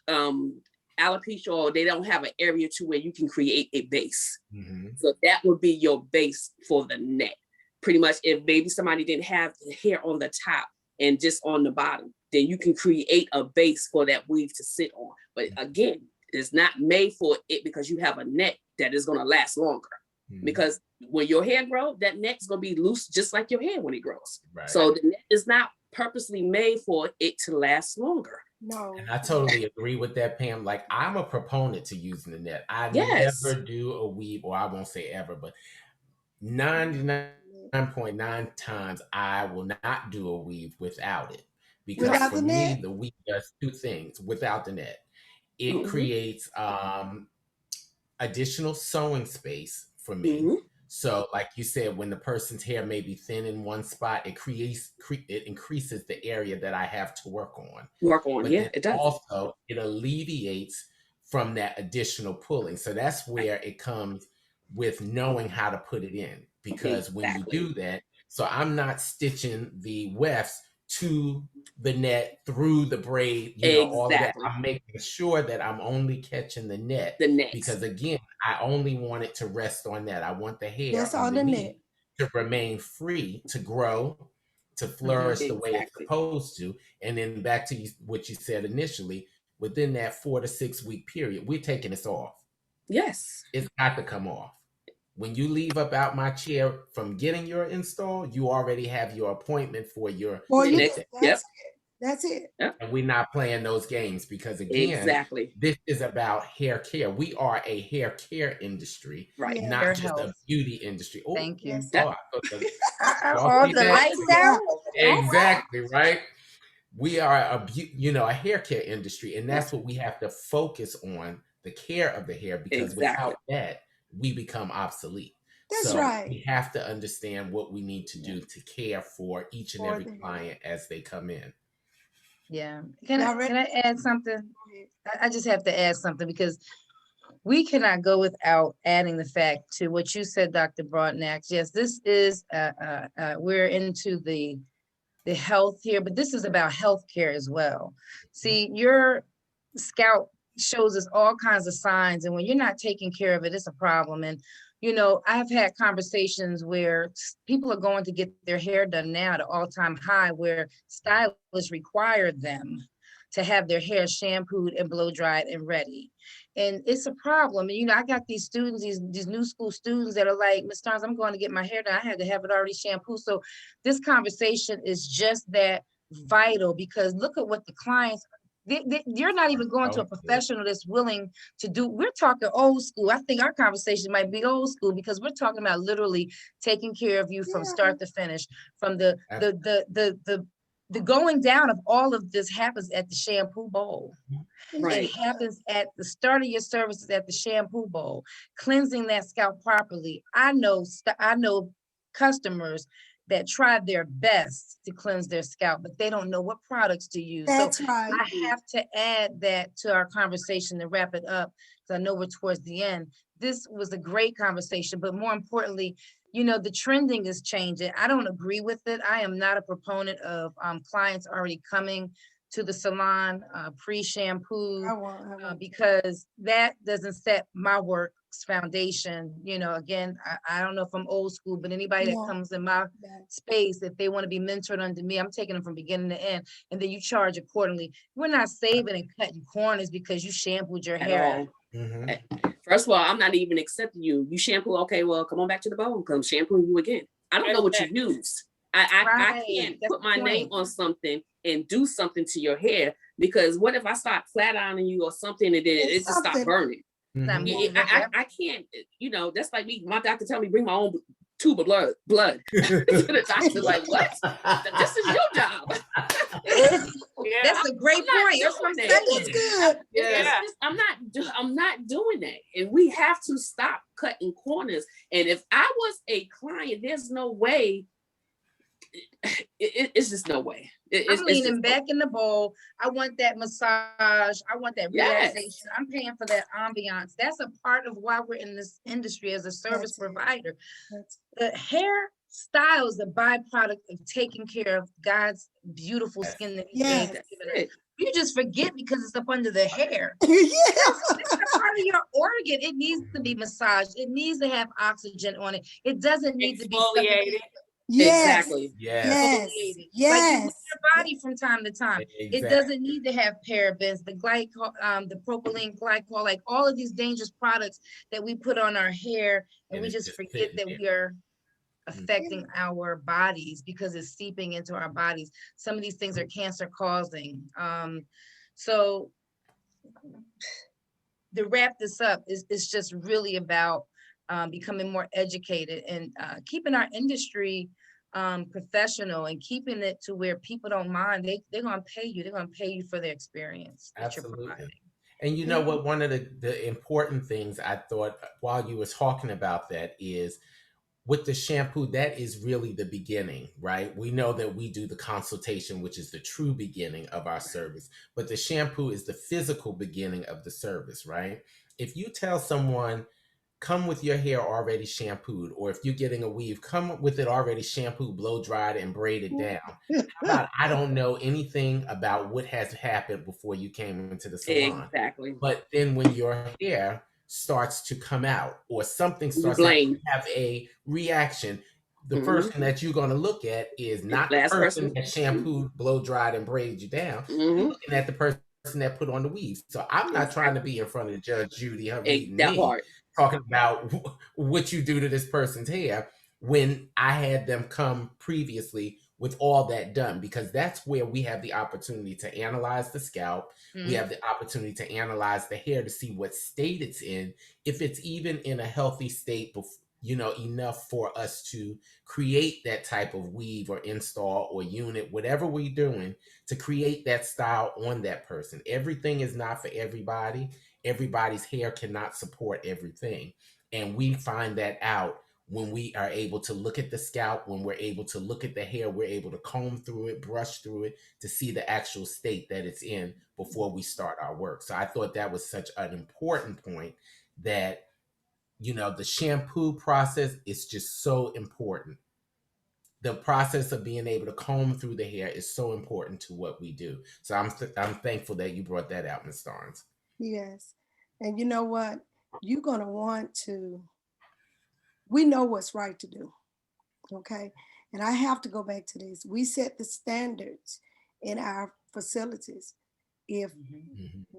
alopecia or they don't have an area to where you can create a base. Mhm. So that would be your base for the net. Pretty much if maybe somebody didn't have the hair on the top and just on the bottom, then you can create a base for that weave to sit on. But again, it's not made for it because you have a net that is going to last longer. Mhm. Because when your hair grows, that net's going to be loose just like your hair when it grows. Right. So the net is not purposely made for it to last longer. No. And I totally agree with that, Pam. Like, I'm a proponent to using the net. I Yes. never do a weave, or I won't say ever, but 99.9 times I will not do a weave without it. Because Without for the me, net? the weave does two things without the net. It Mhm. creates additional sewing space for me. Mhm. So, like you said, when the person's hair may be thin in one spot, it increases the area that I have to work on. Work on, But yeah, then it does. also it alleviates from that additional pulling. So that's where it comes with knowing how to put it in. Because when you Exactly. do that, so I'm not stitching the wefts to the net through the braid, all of that. Exactly. I'm making sure that I'm only catching the net. The net. Because again, I only want it to rest on that. I want the hair That's all the underneath net. to remain free, to grow, to flourish the way it's Exactly. supposed to. And then back to what you said initially, within that 4 to 6 week period, we're taking this off. Yes. It's got to come off. When you leave up out my chair from getting your install, you already have your appointment for your Well, Next- next. Yep. That's it. And we're not playing those games because, again, Exactly. this is about hair care. We are a hair care industry, Right. Yeah. not Hair just a health. beauty industry. Oh, Thank you. Yes. oh, I thought that- All see the that? lights out. Exactly, right? we are a hair care industry, and that's what we have to focus on, the care of the hair, because Exactly. without that, we become obsolete. That's So right. we have to understand what we need to do to care for each and For every the hair. client as they come in. Yeah. Y'all ready? Can I add something? I just have to add something because we cannot go without adding the fact to what you said, Dr. Broadnax. Yes, this is, we're into the health here, but this is about healthcare as well. See, your scalp shows us all kinds of signs, and when you're not taking care of it, it's a problem. And I've had conversations where people are going to get their hair done now at an all-time high, where stylists require them to have their hair shampooed and blow dried and ready. And it's a problem. And, I got these students, these new school students that are like, Ms. Starnes, I'm going to get my hair done. I had to have it already shampooed. So this conversation is just that vital, because look at what the clients, you're not even going to a professional that's willing to do. We're talking old school. I think our conversation might be old school, because we're talking about literally taking care of you from start to finish, from the going down of all of this happens at the shampoo bowl. Right. It happens at the start of your services at the shampoo bowl, cleansing that scalp properly. I know customers that try their best to cleanse their scalp, but they don't know what products to use. That's So right. I have to add that to our conversation to wrap it up, because I know we're towards the end. This was a great conversation, but more importantly, the trending is changing. I don't agree with it. I am not a proponent of clients already coming to the salon pre-shampoo, because that doesn't set my work's foundation. Again, I don't know if I'm old school, but anybody that comes in my space, if they want to be mentored under me, I'm taking them from beginning to end, and then you charge accordingly. We're not saving and cutting corners because you shampooed your hair. First of all, I'm not even accepting you. You shampoo, okay, well, come on back to the bowl, come shampoo you again. I don't know what you use. I can't put my name on something and do something to your hair, because what if I start flat ironing you or something and then it just stop burning? I can't, that's like me, my doctor tell me bring my own tube of blood. The doctor like, what? This is your job. That's a great point. That's good. I'm not doing that. And we have to stop cutting corners. And if I was a client, there's no way. It's just no way. I'm leaning back in the bowl. I want that massage. I want that relaxation. I'm paying for that ambiance. That's a part of why we're in this industry as a service provider. The hair style is a byproduct of taking care of God's beautiful skin that He gave us. You just forget because it's up under the hair. It's a part of your organ. It needs to be massaged. It needs to have oxygen on it. It doesn't need to be exfoliated. Exactly. Yes. Like you move your body from time to time. It doesn't need to have parabens, the glycol, the propylene glycol, like all of these dangerous products that we put on our hair, and we just forget that we are affecting our bodies because it's seeping into our bodies. Some of these things are cancer causing. So to wrap this up, it's just really about becoming more educated and keeping our industry professional and keeping it to where people don't mind. They're going to pay you. They're going to pay you for their experience that you're providing. And you know what? One of the important things I thought while you were talking about that is with the shampoo, that is really the beginning, right? We know that we do the consultation, which is the true beginning of our service, but the shampoo is the physical beginning of the service, right? If you tell someone, come with your hair already shampooed, or if you're getting a weave, come with it already shampooed, blow dried, and braided down. How about I don't know anything about what has happened before you came into the salon? Exactly. But then when your hair starts to come out or something starts to have a reaction, the person that you're going to look at is not the person that shampooed, blow dried, and braided you down. You're looking at the person that put on the weave. So I'm not trying to be in front of Judge Judy, her meeting me, talking about what you do to this person's hair when I had them come previously with all that done, because that's where we have the opportunity to analyze the scalp. We have the opportunity to analyze the hair to see what state it's in, if it's even in a healthy state enough for us to create that type of weave or install or unit, whatever we're doing, to create that style on that person. Everything is not for everybody. Everybody's hair cannot support everything. And we find that out when we are able to look at the scalp, when we're able to look at the hair, we're able to comb through it, brush through it to see the actual state that it's in before we start our work. So I thought that was such an important point, that the shampoo process is just so important. The process of being able to comb through the hair is so important to what we do. So I'm thankful that you brought that out, Ms. Starnes. Yes. And you know what? You're going to want to, we know what's right to do. Okay. And I have to go back to this. We set the standards in our facilities. If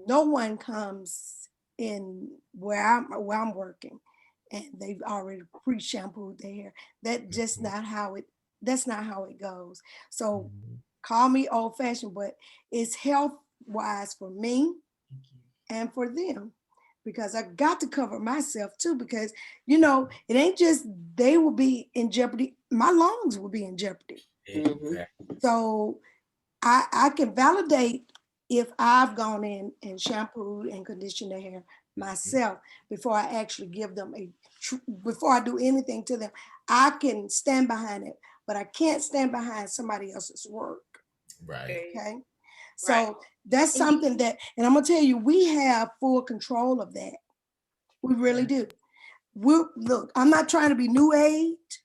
no one comes in where I'm working and they've already pre-shampooed their hair, that's not how it goes. So call me old fashioned, but it's health wise for me and for them, because I got to cover myself too, because it ain't just they will be in jeopardy, my lungs will be in jeopardy. Exactly. So I can validate if I've gone in and shampooed and conditioned their hair myself before I actually give them before I do anything to them. I can stand behind it, but I can't stand behind somebody else's work. Right. Okay. So that's something that, and I'm gonna tell you, we have full control of that. We really do. Look, I'm not trying to be new age,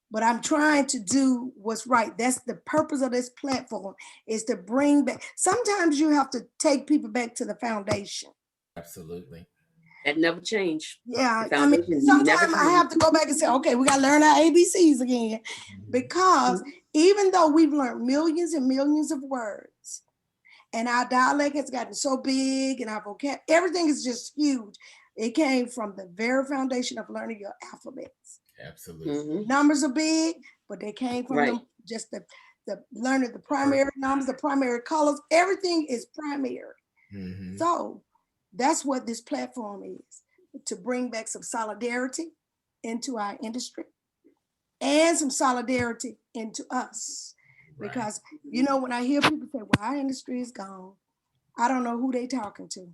but I'm trying to do what's right. That's the purpose of this platform, is to bring back. Sometimes you have to take people back to the foundation. Absolutely. That never changed. Yeah, I mean, sometimes I have to go back and say, okay, we got to learn our ABCs again, because even though we've learned millions and millions of words, and our dialect has gotten so big, and our vocabulary, everything is just huge. It came from the very foundation of learning your alphabets. Absolutely. Numbers are big, but they came from just the learning the primary numbers, the primary colors. Everything is primary. So that's what this platform is, to bring back some solidarity into our industry and some solidarity into us. Because, when I hear people say, well, our industry is gone, I don't know who they talking to,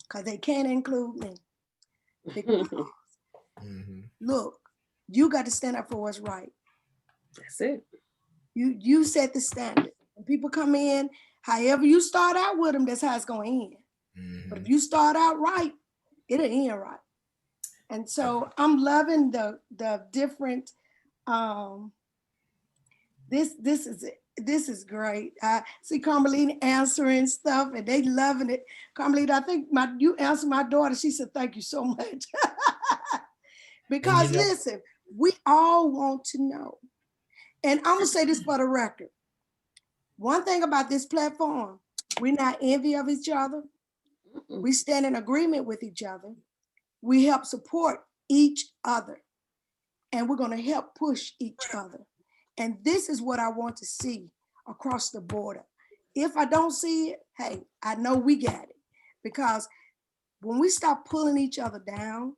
because they can't include me. Because, look, you got to stand up for what's right. That's it. You set the standard. When people come in, however you start out with them, that's how it's going to end. But if you start out right, it'll end right. And so I'm loving the different. This is great. I see Carmelita answering stuff, and they loving it. Carmelita, I think you answered my daughter. She said, "Thank you so much." Because listen, we all want to know. And I'm gonna say this for the record. One thing about this platform, we're not envy of each other. We stand in agreement with each other. We help support each other. And we're gonna help push each other. And this is what I want to see across the border. If I don't see it, hey, I know we got it. Because when we stop pulling each other down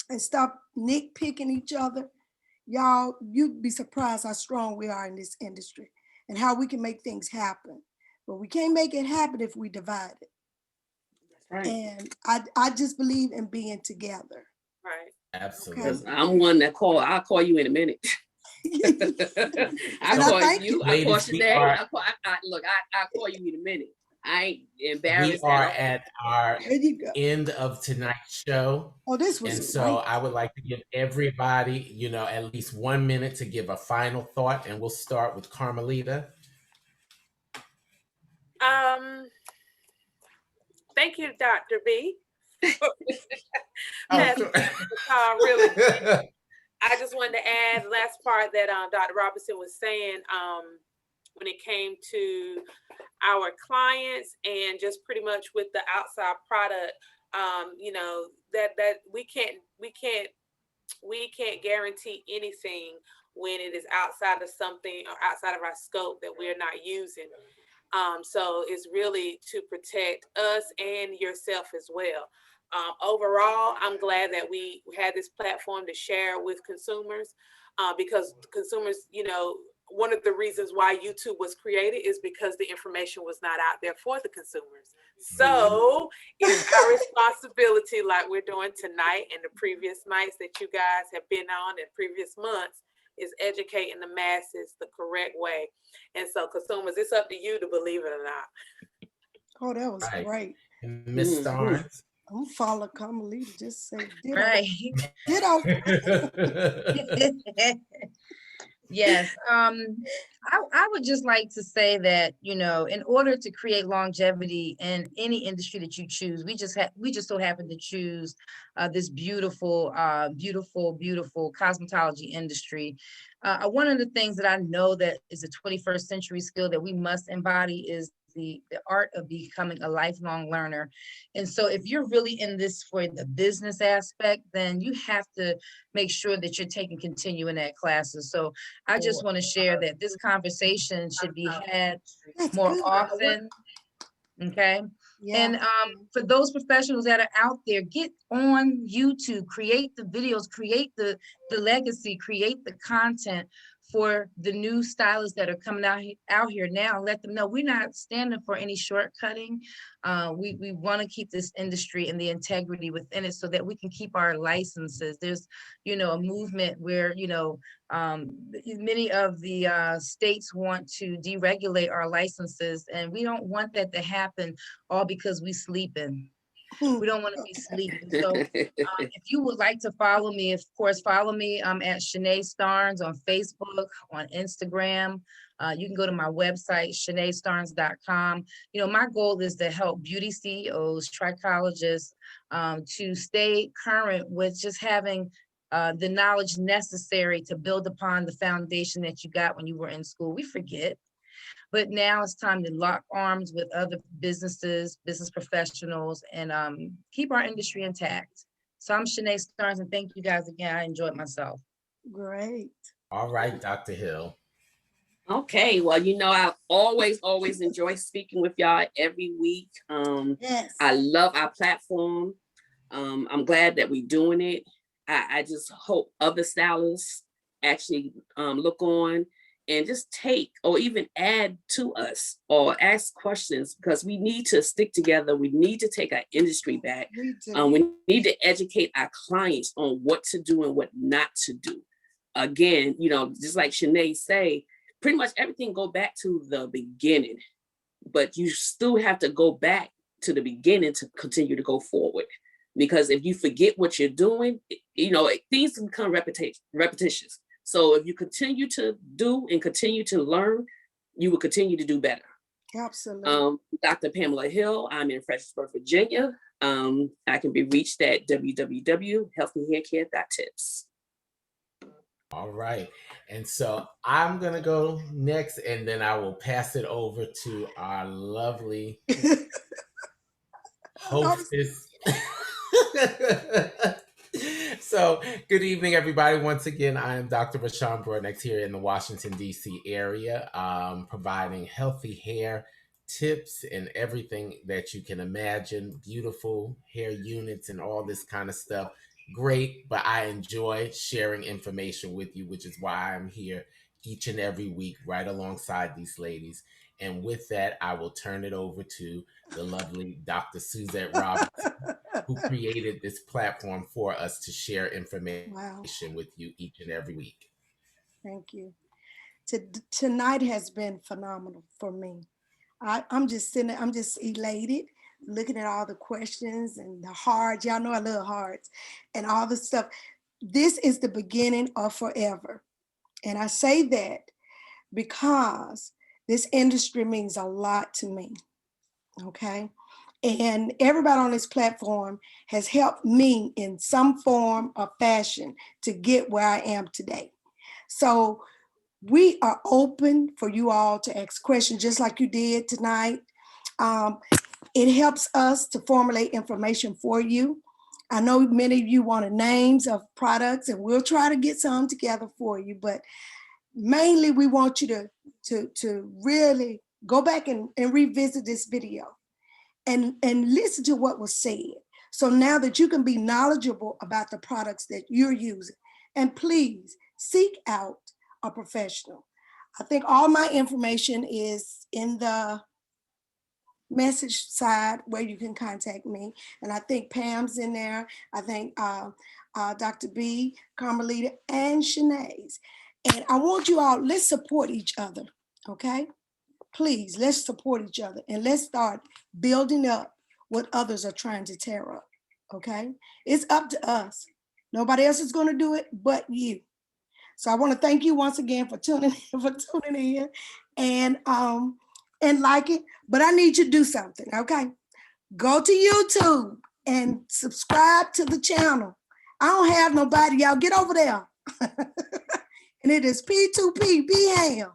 and stop nitpicking each other, y'all, you'd be surprised how strong we are in this industry and how we can make things happen. But we can't make it happen if we divide it. Right. And I just believe in being together. Right. Absolutely. Because I'm one that I'll call you in a minute. I'll call you. I call today. I'll call you in a minute. I ain't embarrassed. We are at our end of tonight's show. Oh, this was and so I would like to give everybody, at least 1 minute to give a final thought, and we'll start with Carmelita. Thank you, Dr. B. Really. I just wanted to add the last part that Dr. Robinson was saying when it came to our clients and just pretty much with the outside product, that we can't guarantee anything when it is outside of something or outside of our scope that we're not using. So it's really to protect us and yourself as well. Overall, I'm glad that we had this platform to share with consumers, because consumers, one of the reasons why YouTube was created is because the information was not out there for the consumers. So it's our responsibility, like we're doing tonight and the previous nights that you guys have been on in previous months, is educating the masses the correct way. And so consumers, it's up to you to believe it or not. Oh, that was Right. great. And Miss Starnes. I'm follow Carmelita, just say ditto. Right. Ditto. Yes. I would just like to say that, in order to create longevity in any industry that you choose, we just so happen to choose this beautiful cosmetology industry. One of the things that I know that is a 21st century skill that we must embody is the art of becoming a lifelong learner. And so if you're really in this for the business aspect, then you have to make sure that you're taking continuing ed classes. So I just want to share that this conversation should be had more often. Okay. Yeah. And for those professionals that are out there, get on YouTube, create the videos, create the legacy, create the content for the new stylists that are coming out here now. Let them know we're not standing for any shortcutting. We want to keep this industry and the integrity within it so that we can keep our licenses. There's, a movement where, many of the states want to deregulate our licenses, and we don't want that to happen all because we sleeping. We don't want to be sleeping. So if you would like to follow me, of course, follow me at Shanae Starnes on Facebook, on Instagram. You can go to my website, ShanaeStarnes.com. My goal is to help beauty CEOs, trichologists, to stay current with just having the knowledge necessary to build upon the foundation that you got when you were in school. We forget. But now it's time to lock arms with other businesses, business professionals, and keep our industry intact. So I'm Shanae Starnes, and thank you guys again. I enjoyed myself. Great. All right, Dr. Hill. Okay, well, I always enjoy speaking with y'all every week. Yes. I love our platform. I'm glad that we're doing it. I just hope other stylists actually look on and just take or even add to us or ask questions, because we need to stick together. We need to take our industry back. We need to educate our clients on what to do and what not to do. Again, just like Shanae say, pretty much everything go back to the beginning, but you still have to go back to the beginning to continue to go forward. Because if you forget what you're doing, things become repetitious. So if you continue to do and continue to learn, you will continue to do better. Absolutely. Dr. Pamela Hill, I'm in Fredericksburg, Virginia. I can be reached at www.healthyhaircare.tips. All right. And so I'm going to go next, and then I will pass it over to our lovely hostess. So good evening, everybody. Once again, I am Dr. Rashawn Broadnex here in the Washington, D.C. area, providing healthy hair tips and everything that you can imagine, beautiful hair units and all this kind of stuff. Great, but I enjoy sharing information with you, which is why I'm here each and every week right alongside these ladies. And with that, I will turn it over to the lovely Dr. Suzette Robinson, who created this platform for us to share information with you each and every week. Thank you. Tonight has been phenomenal for me. I'm just elated looking at all the questions and the hearts. Y'all know I love hearts and all the stuff. This is the beginning of forever. And I say that because this industry means a lot to me. Okay. And everybody on this platform has helped me in some form or fashion to get where I am today. So we are open for you all to ask questions just like you did tonight. It helps us to formulate information for you. I know many of you wanted names of products, and we'll try to get some together for you, but mainly we want you to really go back and revisit this video and listen to what was said, So now that you can be knowledgeable about the products that you're using, and please seek out a professional. I think all my information is in the message side where you can contact me. And I think Pam's in there. I think Dr. B, Carmelita, and Shanae's. And I want you all, let's support each other, okay? Please, let's support each other and let's start building up what others are trying to tear up, okay? It's up to us. Nobody else is gonna do it but you. So I wanna thank you once again for tuning in and like it, but I need you to do something, okay? Go to YouTube and subscribe to the channel. I don't have nobody, y'all get over there. And it is P2P, B-Ham.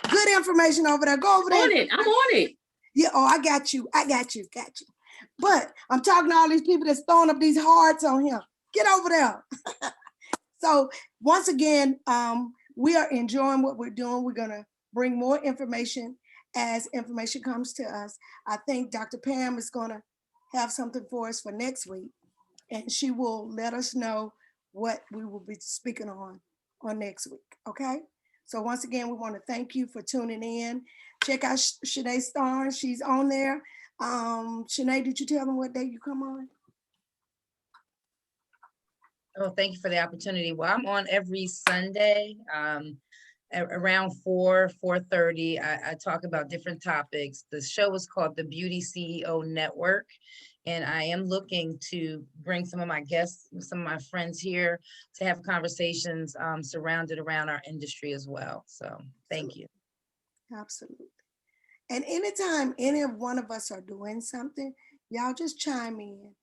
Good information over there, go over there. I'm on it. Yeah, oh, I got you. But I'm talking to all these people that's throwing up these hearts on him. Get over there. So once again, we are enjoying what we're doing. We're gonna bring more information as information comes to us. I think Dr. Pam is gonna have something for us for next week, and she will let us know what we will be speaking on next week, okay? So once again, we wanna thank you for tuning in. Check out Shanae Starnes, she's on there. Shanae, did you tell them what day you come on? Oh, thank you for the opportunity. Well, I'm on every Sunday around 4:30. I talk about different topics. The show is called the Beauty CEO Network. And I am looking to bring some of my guests, some of my friends here to have conversations surrounded around our industry as well. So thank you. Absolutely. And anytime any of one of us are doing something, y'all just chime in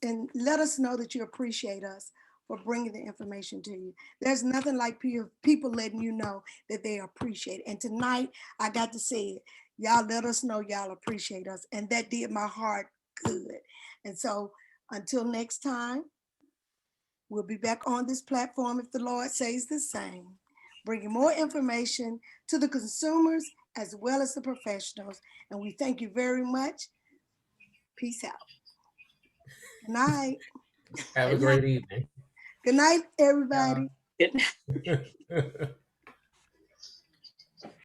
and let us know that you appreciate us for bringing the information to you. There's nothing like people letting you know that they appreciate it. And tonight I got to say it. Y'all let us know y'all appreciate us. And that did my heart good. And so until next time, we'll be back on this platform if the Lord says the same, bringing more information to the consumers as well as the professionals. And we thank you very much. Peace out. Good night. Have a great evening. Good night, everybody. Good.